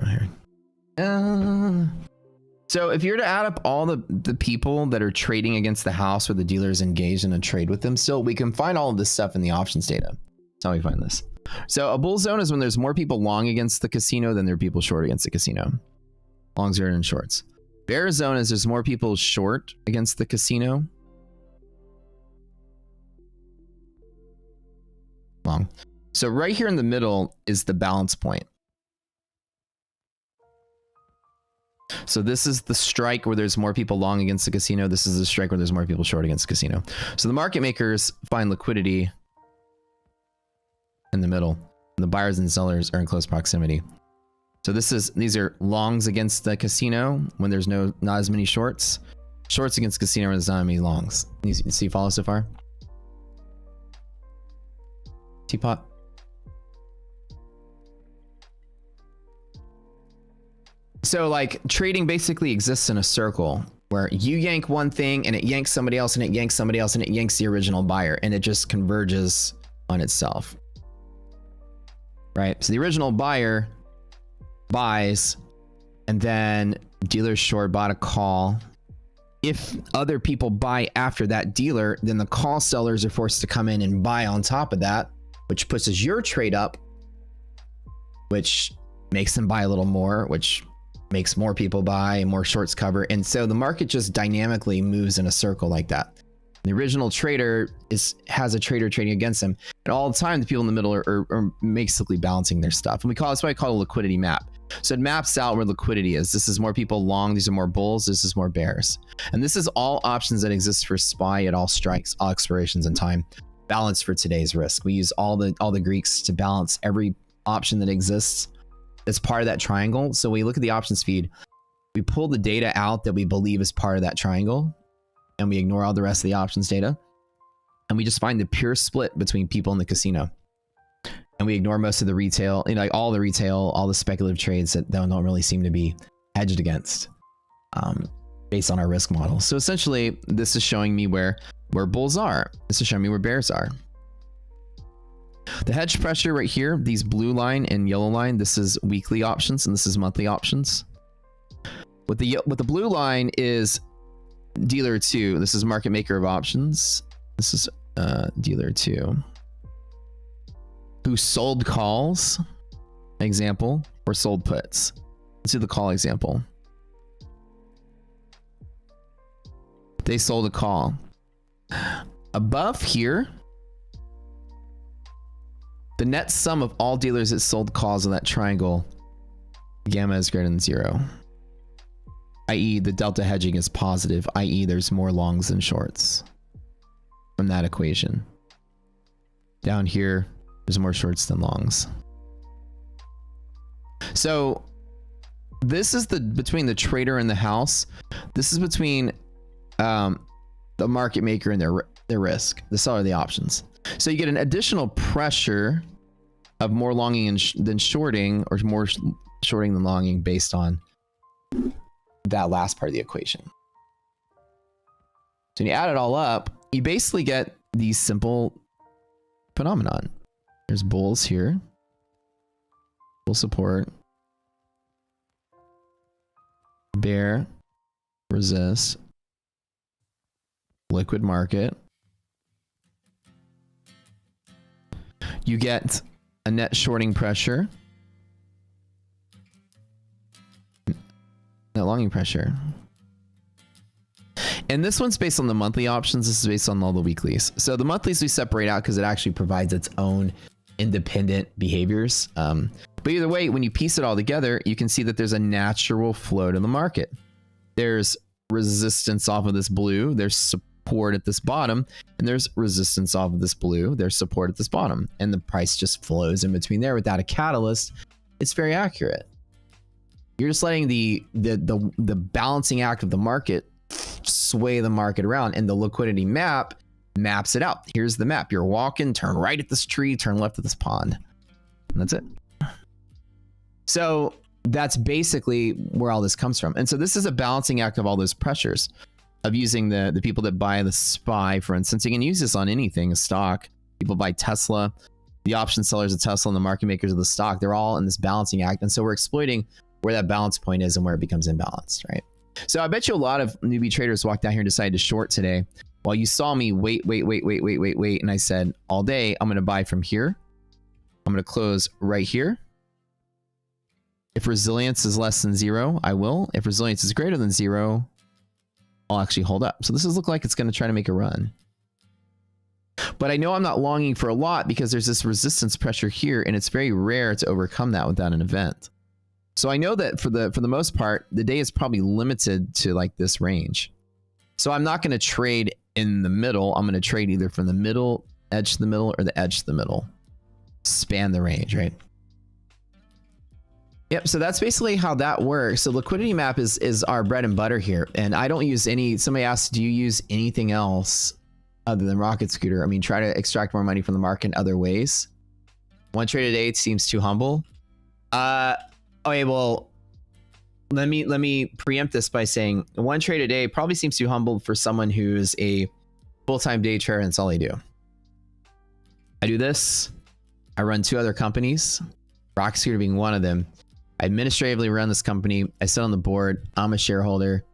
Here. So if you're to add up all the people that are trading against the house or the dealers engaged in a trade with them, still we can find all of this stuff in the options data. That's how we find this. So a bull zone is when there's more people long against the casino than there are people short against the casino. Longs are in shorts. Bear zone is there's more people short against the casino. Long. So right here in the middle is the balance point. So this is the strike where there's more people long against the casino. This is the strike where there's more people short against the casino. So the market makers find liquidity in the middle. And the buyers and sellers are in close proximity. So these are longs against the casino when there's not as many shorts. Shorts against casino when there's not as many longs. You see follow so far? Teapot? So like trading basically exists in a circle where you yank one thing and it yanks somebody else and it yanks somebody else and it yanks the original buyer and it just converges on itself. Right? So the original buyer buys and then dealer short bought a call. If other people buy after that dealer, then the call sellers are forced to come in and buy on top of that, which pushes your trade up, which makes them buy a little more, which makes more people buy and more shorts cover. And so the market just dynamically moves in a circle like that. The original trader has a trader trading against him. And all the time, the people in the middle are basically balancing their stuff. And that's why I call it a liquidity map. So it maps out where liquidity is. This is more people long. These are more bulls. This is more bears. And this is all options that exist for SPY at all strikes, all expirations and time. Balance for today's risk. We use all the Greeks to balance every option that exists as part of that triangle. So we look at the options feed, we pull the data out that we believe is part of that triangle, and we ignore all the rest of the options data. And we just find the pure split between people in the casino. And we ignore most of the retail, like all the retail, all the speculative trades that don't really seem to be hedged against based on our risk model. So essentially, this is showing me where bulls are. This is showing me where bears are. The hedge pressure right here, these blue line and yellow line, this is weekly options and this is monthly options. What the blue line is dealer 2. This is market maker of options. This is dealer 2 who sold calls, example, or sold puts. Let's do the call example. They sold a call. Above here, the net sum of all dealers that sold calls in that triangle, gamma is greater than 0. i.e. the delta hedging is positive, i.e. there's more longs than shorts from that equation. Down here, there's more shorts than longs. So this is between the trader and the house. This is between the market maker and their risk, the seller of the options. So you get an additional pressure of more longing than shorting, or more shorting than longing based on that last part of the equation. So when you add it all up, you basically get these simple phenomenon. There's bulls here, bull support, bear, resist, liquid market. You get a net shorting pressure, net longing pressure. And this one's based on the monthly options. This is based on all the weeklies. So the monthlies we separate out because it actually provides its own independent behaviors. But either way, when you piece it all together, you can see that there's a natural flow to the market. There's resistance off of this blue. There's support at this bottom, and there's resistance off of this blue. There's support at this bottom, and the price just flows in between there without a catalyst. It's very accurate. You're just letting the balancing act of the market sway the market around, and the liquidity map maps it out. Here's the map. You're walking, turn right at this tree, turn left at this pond, and that's it. So that's basically where all this comes from. And so this is a balancing act of all those pressures of using the people that buy the SPY, for instance. You can use this on anything, a stock. People buy Tesla. the option sellers of Tesla and the market makers of the stock, they're all in this balancing act. And so we're exploiting where that balance point is and where it becomes imbalanced, right? So I bet you a lot of newbie traders walked down here and decided to short today. While you saw me wait. And I said, all day, I'm going to buy from here. I'm going to close right here. If resilience is less than 0, I will. If resilience is greater than 0, I'll actually hold up. So this does look like it's going to try to make a run. But I know I'm not longing for a lot because there's this resistance pressure here, and it's very rare to overcome that without an event. So I know that for the most part, the day is probably limited to like this range. So I'm not going to trade in the middle. I'm going to trade either from the middle, edge to the middle, or the edge to the middle. Span the range, right? Yep, so that's basically how that works. So liquidity map is our bread and butter here. And I don't use any, somebody asked, do you use anything else other than Rocket Scooter? I mean, try to extract more money from the market in other ways. One trade a day seems too humble. Okay, well, let me preempt this by saying one trade a day probably seems too humble for someone who's a full-time day trader and that's all they do. I do this. I run 2 other companies, Rocket Scooter being one of them. I administratively run this company. I sit on the board. I'm a shareholder.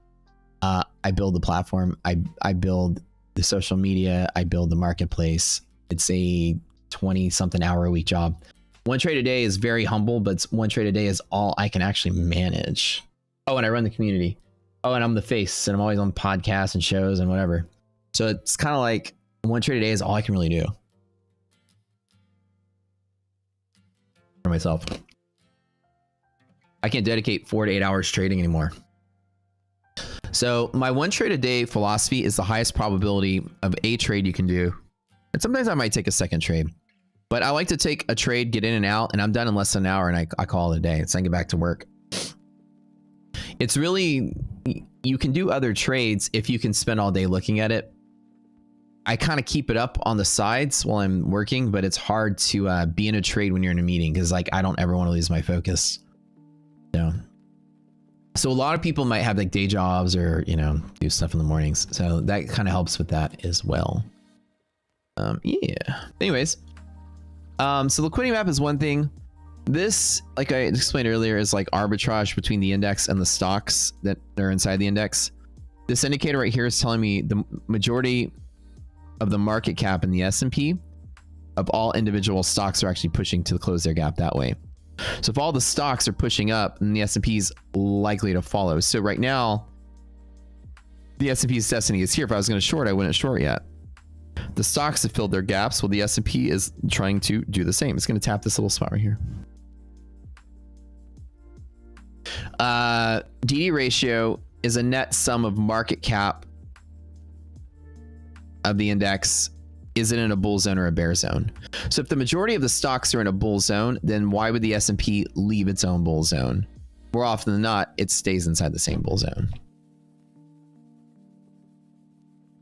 I build the platform. I build the social media. I build the marketplace. It's a 20-something hour a week job. One trade a day is very humble, but one trade a day is all I can actually manage. Oh, and I run the community. Oh, and I'm the face, and I'm always on podcasts and shows and whatever. So it's kind of like one trade a day is all I can really do for myself. I can't dedicate 4 to 8 hours trading anymore. So my one trade a day philosophy is the highest probability of a trade you can do. And sometimes I might take a second trade. But I like to take a trade, get in and out, and I'm done in less than an hour, and I call it a day. So I get back to work. It's really, you can do other trades if you can spend all day looking at it. I kind of keep it up on the sides while I'm working, but it's hard to be in a trade when you're in a meeting because like I don't ever want to lose my focus. So a lot of people might have like day jobs or, you know, do stuff in the mornings. So that kind of helps with that as well. Yeah. Anyways. So liquidity map is one thing. This, like I explained earlier, is like arbitrage between the index and the stocks that are inside the index. This indicator right here is telling me the majority of the market cap in the S&P of all individual stocks are actually pushing to close their gap that way. So if all the stocks are pushing up, then the S&P is likely to follow. So right now, the S&P's destiny is here. If I was going to short, I wouldn't short yet. The stocks have filled their gaps. Well, the S&P is trying to do the same. It's going to tap this little spot right here. DD ratio is a net sum of market cap of the index. Is it in a bull zone or a bear zone? So if the majority of the stocks are in a bull zone, then why would the S&P leave its own bull zone? More often than not, it stays inside the same bull zone.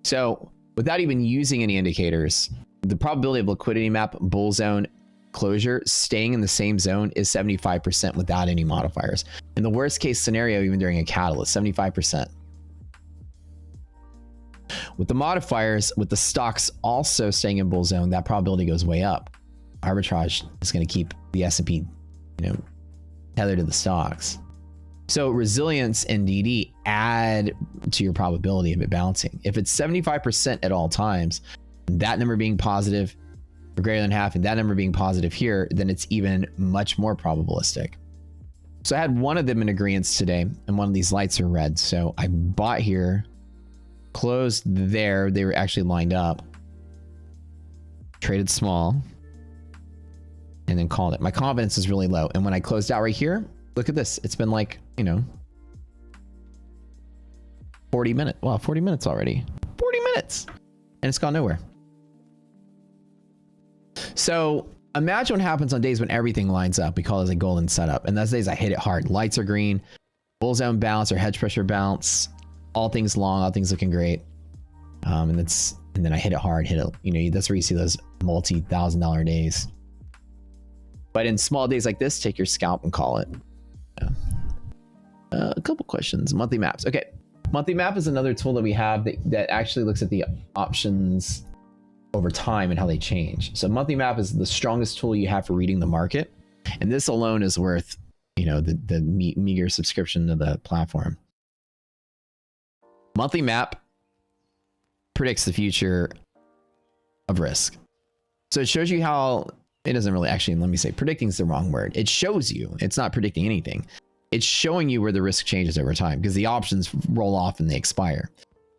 So without even using any indicators, the probability of liquidity map bull zone closure staying in the same zone is 75% without any modifiers. In the worst case scenario, even during a catalyst, 75%. With the modifiers, with the stocks also staying in bull zone, that probability goes way up. Arbitrage is going to keep the S&P, you know, tethered to the stocks. So resilience and DD add to your probability of it bouncing. If it's 75% at all times, that number being positive or greater than half, and that number being positive here, then it's even much more probabilistic. So I had one of them in agreement today, and one of these lights are red. So I bought here, closed there. They were actually lined up, traded small, and then called it. My confidence is really low. And when I closed out right here, look at this. It's been like, you know, 40 minutes. Wow, 40 minutes already. 40 minutes. And it's gone nowhere. So imagine what happens on days when everything lines up. We call it a golden setup. And those days I hit it hard. Lights are green, bull zone bounce or hedge pressure bounce, all things long, all things looking great. And then I hit it hard, hit it, you know, that's where you see those multi-$1,000 days. But in small days like this, take your scalp and call it. Yeah. A couple questions. Monthly maps. Okay. Monthly map is another tool that we have that actually looks at the options over time and how they change. So monthly map is the strongest tool you have for reading the market. And this alone is worth, the meager subscription to the platform. Monthly map predicts the future of risk. So it shows you how, it doesn't really, actually, let me say predicting is the wrong word. It shows you, it's not predicting anything. It's showing you where the risk changes over time because the options roll off and they expire.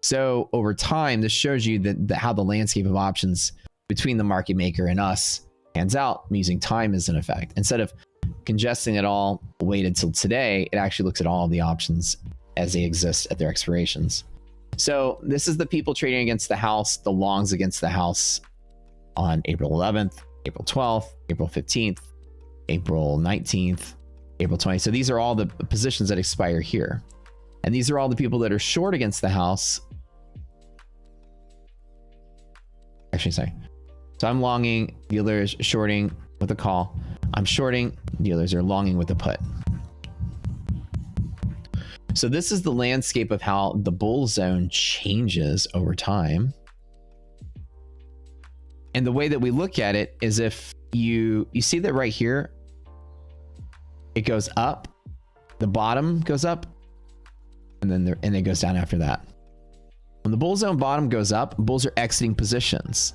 So over time, this shows you how the landscape of options between the market maker and us pans out using time as an effect. Instead of congesting it all, wait until today, it actually looks at all of the options as they exist at their expirations. So this is the people trading against the house, the longs against the house on April 11th, April 12th, April 15th, April 19th, April 20th. So these are all the positions that expire here. And these are all the people that are short against the house. Actually, sorry. So I'm longing, dealers shorting with a call. I'm shorting, dealers are longing with a put. So this is the landscape of how the bull zone changes over time. And the way that we look at it is if you see that right here, it goes up, the bottom goes up, and then it goes down after that. When the bull zone bottom goes up, bulls are exiting positions.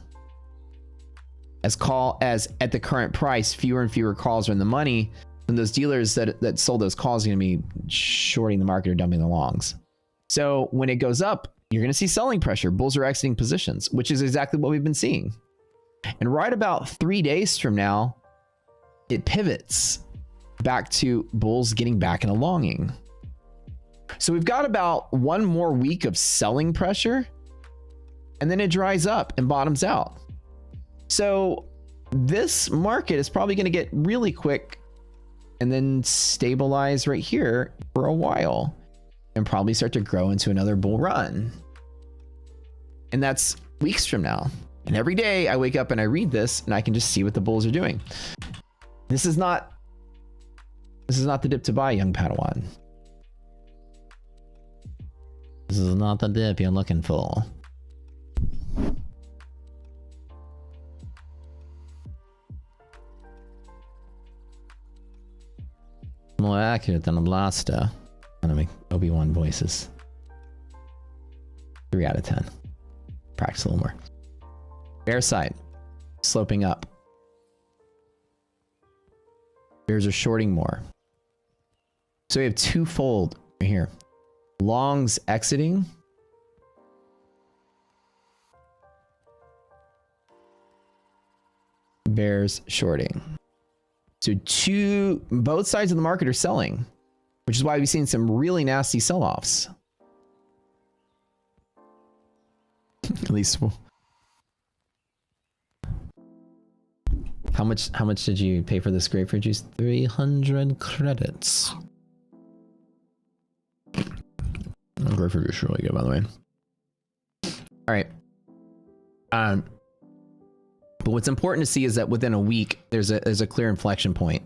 As at the current price, fewer and fewer calls are in the money, and those dealers that sold those calls are going to be shorting the market or dumping the longs. So when it goes up, you're going to see selling pressure. Bulls are exiting positions, which is exactly what we've been seeing. And right about 3 days from now, it pivots back to bulls getting back in a longing. So we've got about one more week of selling pressure, and then it dries up and bottoms out. So this market is probably going to get really quick and then stabilize right here for a while and probably start to grow into another bull run. And that's weeks from now. And every day I wake up and I read this and I can just see what the bulls are doing. This is not the dip to buy, young Padawan. This is not the dip you're looking for. More accurate than a blaster. I'm gonna make Obi-Wan voices. 3 out of 10. Practice a little more. Bear side, sloping up. Bears are shorting more. So we have twofold right here. Longs exiting. Bears shorting. So both sides of the market are selling, which is why we've seen some really nasty sell-offs. At least. How much did you pay for this grapefruit juice? 300 credits. Grapefruit juice is really good, by the way. All right. But what's important to see is that within a week, there's a clear inflection point.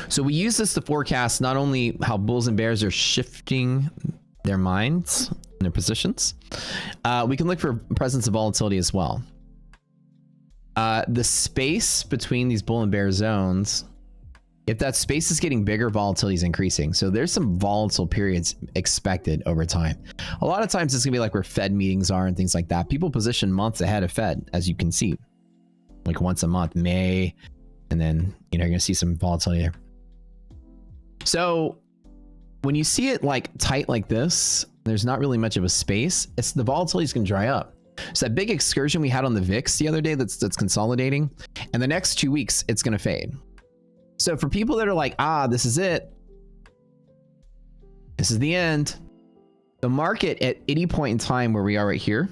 So we use this to forecast not only how bulls and bears are shifting their minds and their positions, we can look for presence of volatility as well. The space between these bull and bear zones, if that space is getting bigger, volatility is increasing. So there's some volatile periods expected over time. A lot of times it's gonna be like where Fed meetings are and things like that. People position months ahead of Fed, as you can see, like once a month, May, and then you're gonna see some volatility there. So when you see it like tight like this, there's not really much of a space. The volatility is gonna dry up. So that big excursion we had on the VIX the other day that's consolidating, and the next 2 weeks it's gonna fade. So for people that are like, this is it, this is the end, the market at any point in time where we are right here,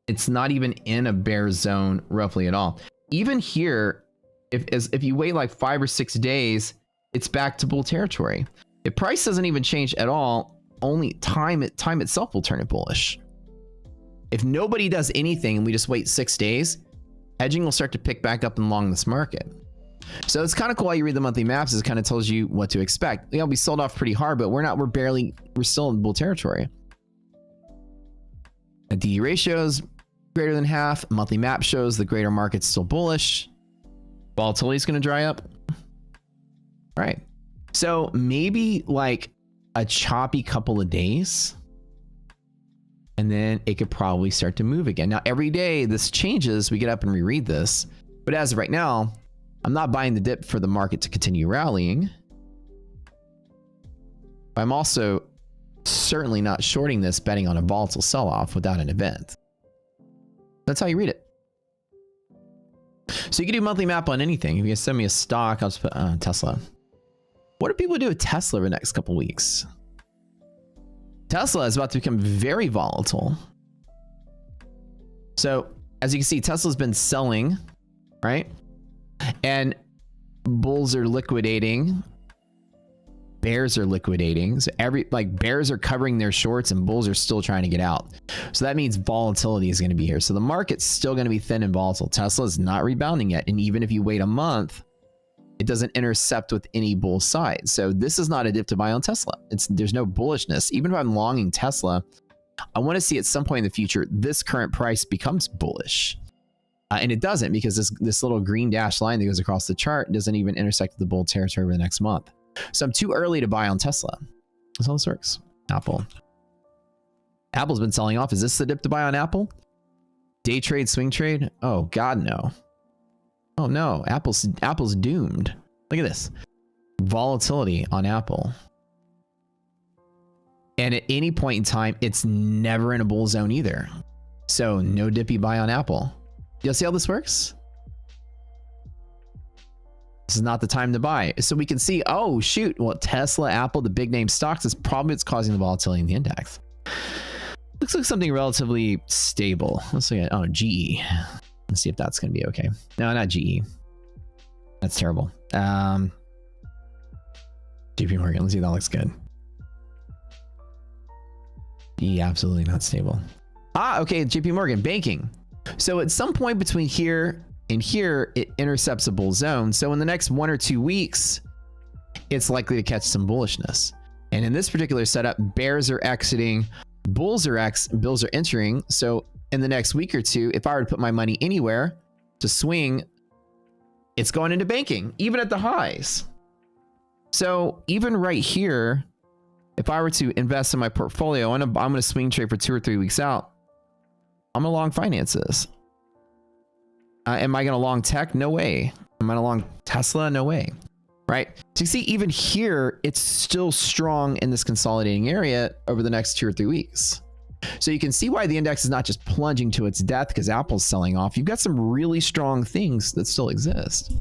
it's not even in a bear zone roughly at all. Even here, if you wait like 5 or 6 days, it's back to bull territory. If price doesn't even change at all, only time itself will turn it bullish. If nobody does anything and we just wait 6 days, hedging will start to pick back up and long this market. So it's kind of cool how you read the monthly maps. It kind of tells you what to expect. Yeah, we sold off pretty hard, but we're still in bull territory. A DE ratio is greater than half. Monthly map shows the greater market's still bullish. Volatility is going to dry up. All right. So maybe like a choppy couple of days, and then it could probably start to move again. Now, every day this changes. We get up and reread this. But as of right now, I'm not buying the dip for the market to continue rallying. I'm also certainly not shorting this, betting on a volatile sell-off without an event. That's how you read it. So you can do monthly map on anything. If you send me a stock, I'll just put Tesla. What do people do with Tesla over the next couple weeks? Tesla is about to become very volatile. So as you can see, Tesla's been selling, right? And bulls are liquidating. Bears are liquidating. So bears are covering their shorts and bulls are still trying to get out. So that means volatility is going to be here. So the market's still going to be thin and volatile. Tesla is not rebounding yet. And even if you wait a month, it doesn't intercept with any bull side. So this is not a dip to buy on Tesla. There's no bullishness. Even if I'm longing Tesla, I want to see at some point in the future, this current price becomes bullish. And it doesn't, because this little green dashed line that goes across the chart doesn't even intersect the bull territory over the next month. So I'm too early to buy on Tesla. That's how this works. Apple. Apple's been selling off. Is this the dip to buy on Apple? Day trade, swing trade? Oh, God, no. Oh, no. Apple's doomed. Look at this. Volatility on Apple. And at any point in time, it's never in a bull zone either. So no dippy buy on Apple. You'll see how this works? This is not the time to buy. So we can see, oh, shoot. Well, Tesla, Apple, the big name stocks is probably what's causing the volatility in the index. Looks like something relatively stable. Let's look at, GE. Let's see if that's going to be okay. No, not GE. That's terrible. JP Morgan. Let's see if that looks good. GE, absolutely not stable. Okay. JP Morgan, banking. So at some point between here and here, it intercepts a bull zone. So in the next 1 or 2 weeks, it's likely to catch some bullishness. And in this particular setup, bears are exiting, bulls are entering. So in the next week or two, if I were to put my money anywhere to swing, it's going into banking, even at the highs. So even right here, if I were to invest in my portfolio, I'm going to swing trade for 2 or 3 weeks out. I'm a long finances. Am I going to long tech? No way. Am I going to long Tesla? No way. Right? So you see, even here, it's still strong in this consolidating area over the next 2 or 3 weeks. So you can see why the index is not just plunging to its death because Apple's selling off. You've got some really strong things that still exist.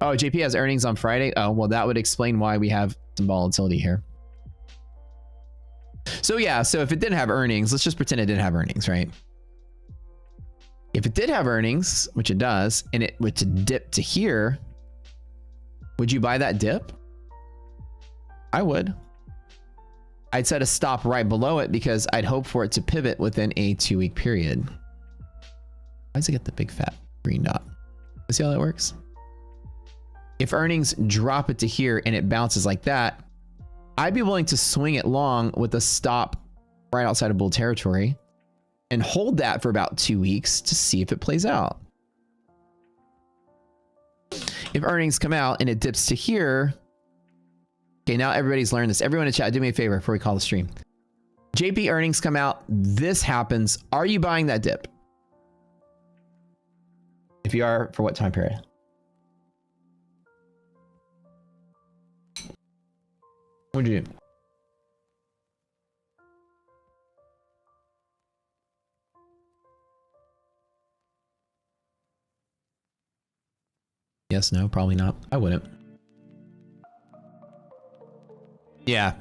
Oh, JP has earnings on Friday. Oh, well, that would explain why we have some volatility here. So yeah, so if it didn't have earnings, let's just pretend it didn't have earnings, right? If it did have earnings, which it does, and it were to dip to here, would you buy that dip? I would. I'd set a stop right below it because I'd hope for it to pivot within a 2-week period. Why does it get the big fat green dot? See how that works? If earnings drop it to here and it bounces like that, I'd be willing to swing it long with a stop right outside of bull territory and hold that for about 2 weeks to see if it plays out. If earnings come out and it dips to here, okay, now everybody's learned this. Everyone in chat, do me a favor before we call the stream. JP earnings come out, this happens. Are you buying that dip? If you are, for what time period? What'd you do? Yes, no, probably not. I wouldn't. Yeah.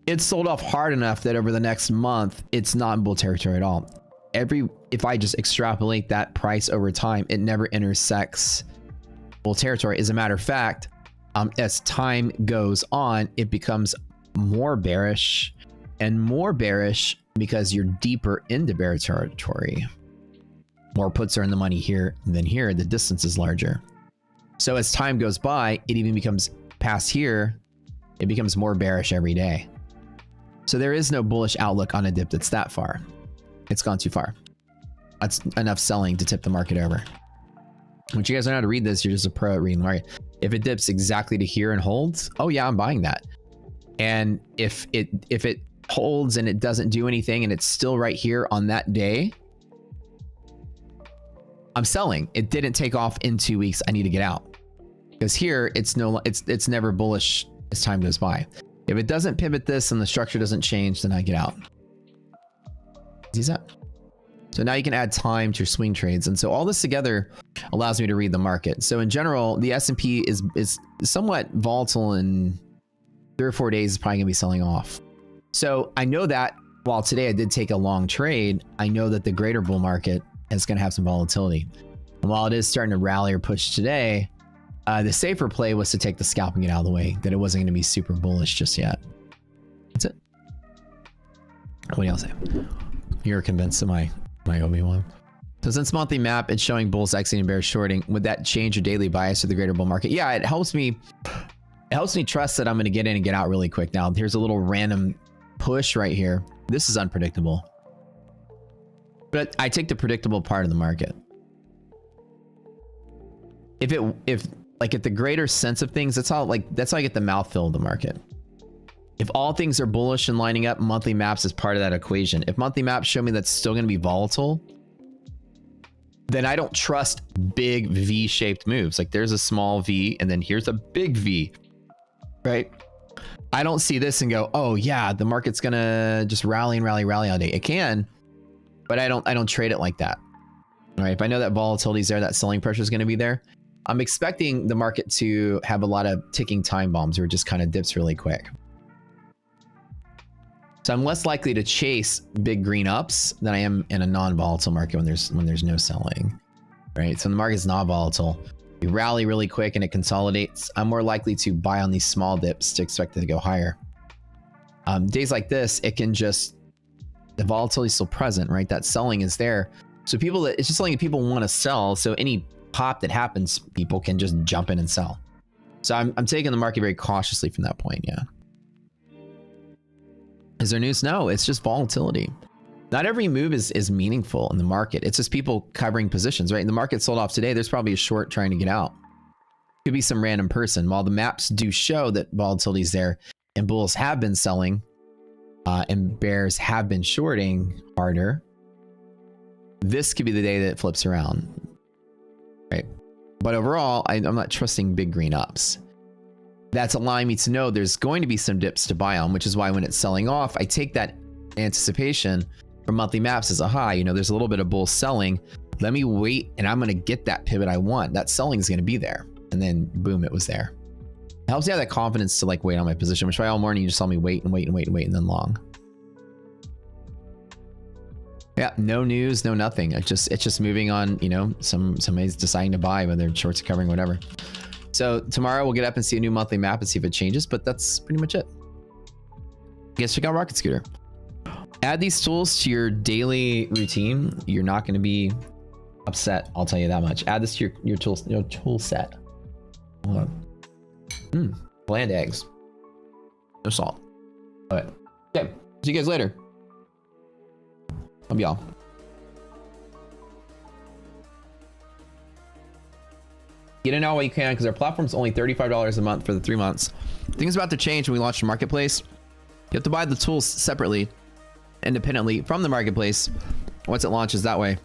It's sold off hard enough that over the next month, it's not in bull territory at all. If I just extrapolate that price over time, it never intersects bull territory. As a matter of fact, as time goes on, it becomes more bearish and more bearish because you're deeper into bear territory. More puts are in the money here than here. The distance is larger. So as time goes by, it even becomes past here, it becomes more bearish every day. So there is no bullish outlook on a dip that's that far. It's gone too far. That's enough selling to tip the market over. Once you guys learn how to read this, you're just a pro at reading the market. If it dips exactly to here and holds, oh yeah, I'm buying that. And if it holds and it doesn't do anything and it's still right here on that day, I'm selling. It didn't take off in 2 weeks. I need to get out. Because here it's never bullish as time goes by. If it doesn't pivot this and the structure doesn't change, then I get out. See that? So now you can add time to your swing trades. And so all this together allows me to read the market. So in general, the S&P is somewhat volatile, and 3 or 4 days is probably gonna be selling off. So I know that while today I did take a long trade, I know that the greater bull market is gonna have some volatility. And while it is starting to rally or push today, the safer play was to take the scalp and get out of the way, that it wasn't gonna be super bullish just yet. That's it. What do y'all say? You're convinced of my Obi-Wan. So since monthly map, it's showing bulls exiting and bears shorting. Would that change your daily bias to the greater bull market? Yeah, it helps me trust that I'm going to get in and get out really quick. Now, here's a little random push right here. This is unpredictable. But I take the predictable part of the market. If like at the greater sense of things, that's how I get the mouthfeel of the market. If all things are bullish and lining up, monthly maps is part of that equation. If monthly maps show me that's still going to be volatile, then I don't trust big V-shaped moves. Like there's a small V and then here's a big V, right? I don't see this and go, oh yeah, the market's going to just rally and rally all day. It can, but I don't trade it like that. All right. If I know that volatility is there, that selling pressure is going to be there, I'm expecting the market to have a lot of ticking time bombs where it just kind of dips really quick. So I'm less likely to chase big green ups than I am in a non-volatile market when there's no selling, right? So when the market's not volatile, you rally really quick and it consolidates. I'm more likely to buy on these small dips to expect it to go higher. Days like this, it can just, the volatility is still present, right? That selling is there. So it's just something that people want to sell. So any pop that happens, people can just jump in and sell. So I'm taking the market very cautiously from that point, yeah. Is there news? No, it's just volatility. Not every move is meaningful in the market. It's just people covering positions, right? And the market sold off today. There's probably a short trying to get out. Could be some random person. While the maps do show that volatility is there and bulls have been selling and bears have been shorting harder, this could be the day that it flips around, right? But overall, I'm not trusting big green ups. That's allowing me to know there's going to be some dips to buy on, which is why when it's selling off, I take that anticipation from monthly maps as a high. You know, there's a little bit of bull selling. Let me wait and I'm going to get that pivot I want. That selling is going to be there. And then boom, it was there. It helps you have that confidence to like wait on my position, which why all morning you just saw me wait and then long. Yeah, no news, no nothing. It's just moving on, you know, somebody's deciding to buy, whether shorts are covering, whatever. So tomorrow we'll get up and see a new monthly map and see if it changes, but that's pretty much it. I guess check out Rocket Scooter. Add these tools to your daily routine. You're not going to be upset, I'll tell you that much. Add this to your tool set. Hold on. Bland eggs. No salt. All right. Okay. See you guys later. Love y'all. Get in now while you can, because our platform's only $35 a month for the 3 months. Things about to change when we launch the marketplace. You have to buy the tools separately, independently from the marketplace once it launches that way.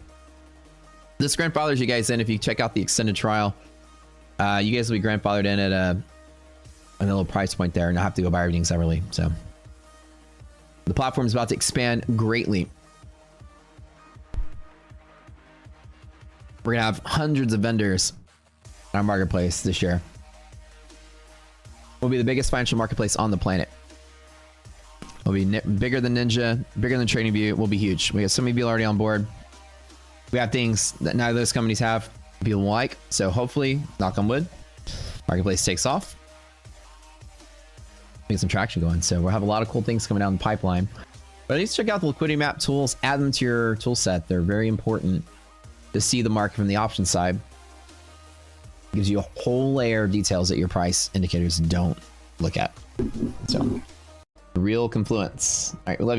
This grandfathers you guys in if you check out the extended trial. You guys will be grandfathered in at a little price point there and not have to go buy everything separately. So the platform is about to expand greatly. We're gonna have hundreds of vendors on our marketplace this year. We'll be the biggest financial marketplace on the planet. We'll be bigger than Ninja, bigger than TradingView. We'll be huge. We got so many people already on board. We have things that neither of those companies have, people like. So hopefully, knock on wood, marketplace takes off. Get some traction going. So we'll have a lot of cool things coming down the pipeline. But at least check out the liquidity map tools. Add them to your tool set. They're very important to see the market from the option side. Gives you a whole layer of details that your price indicators don't look at. So real confluence. All right, we love you.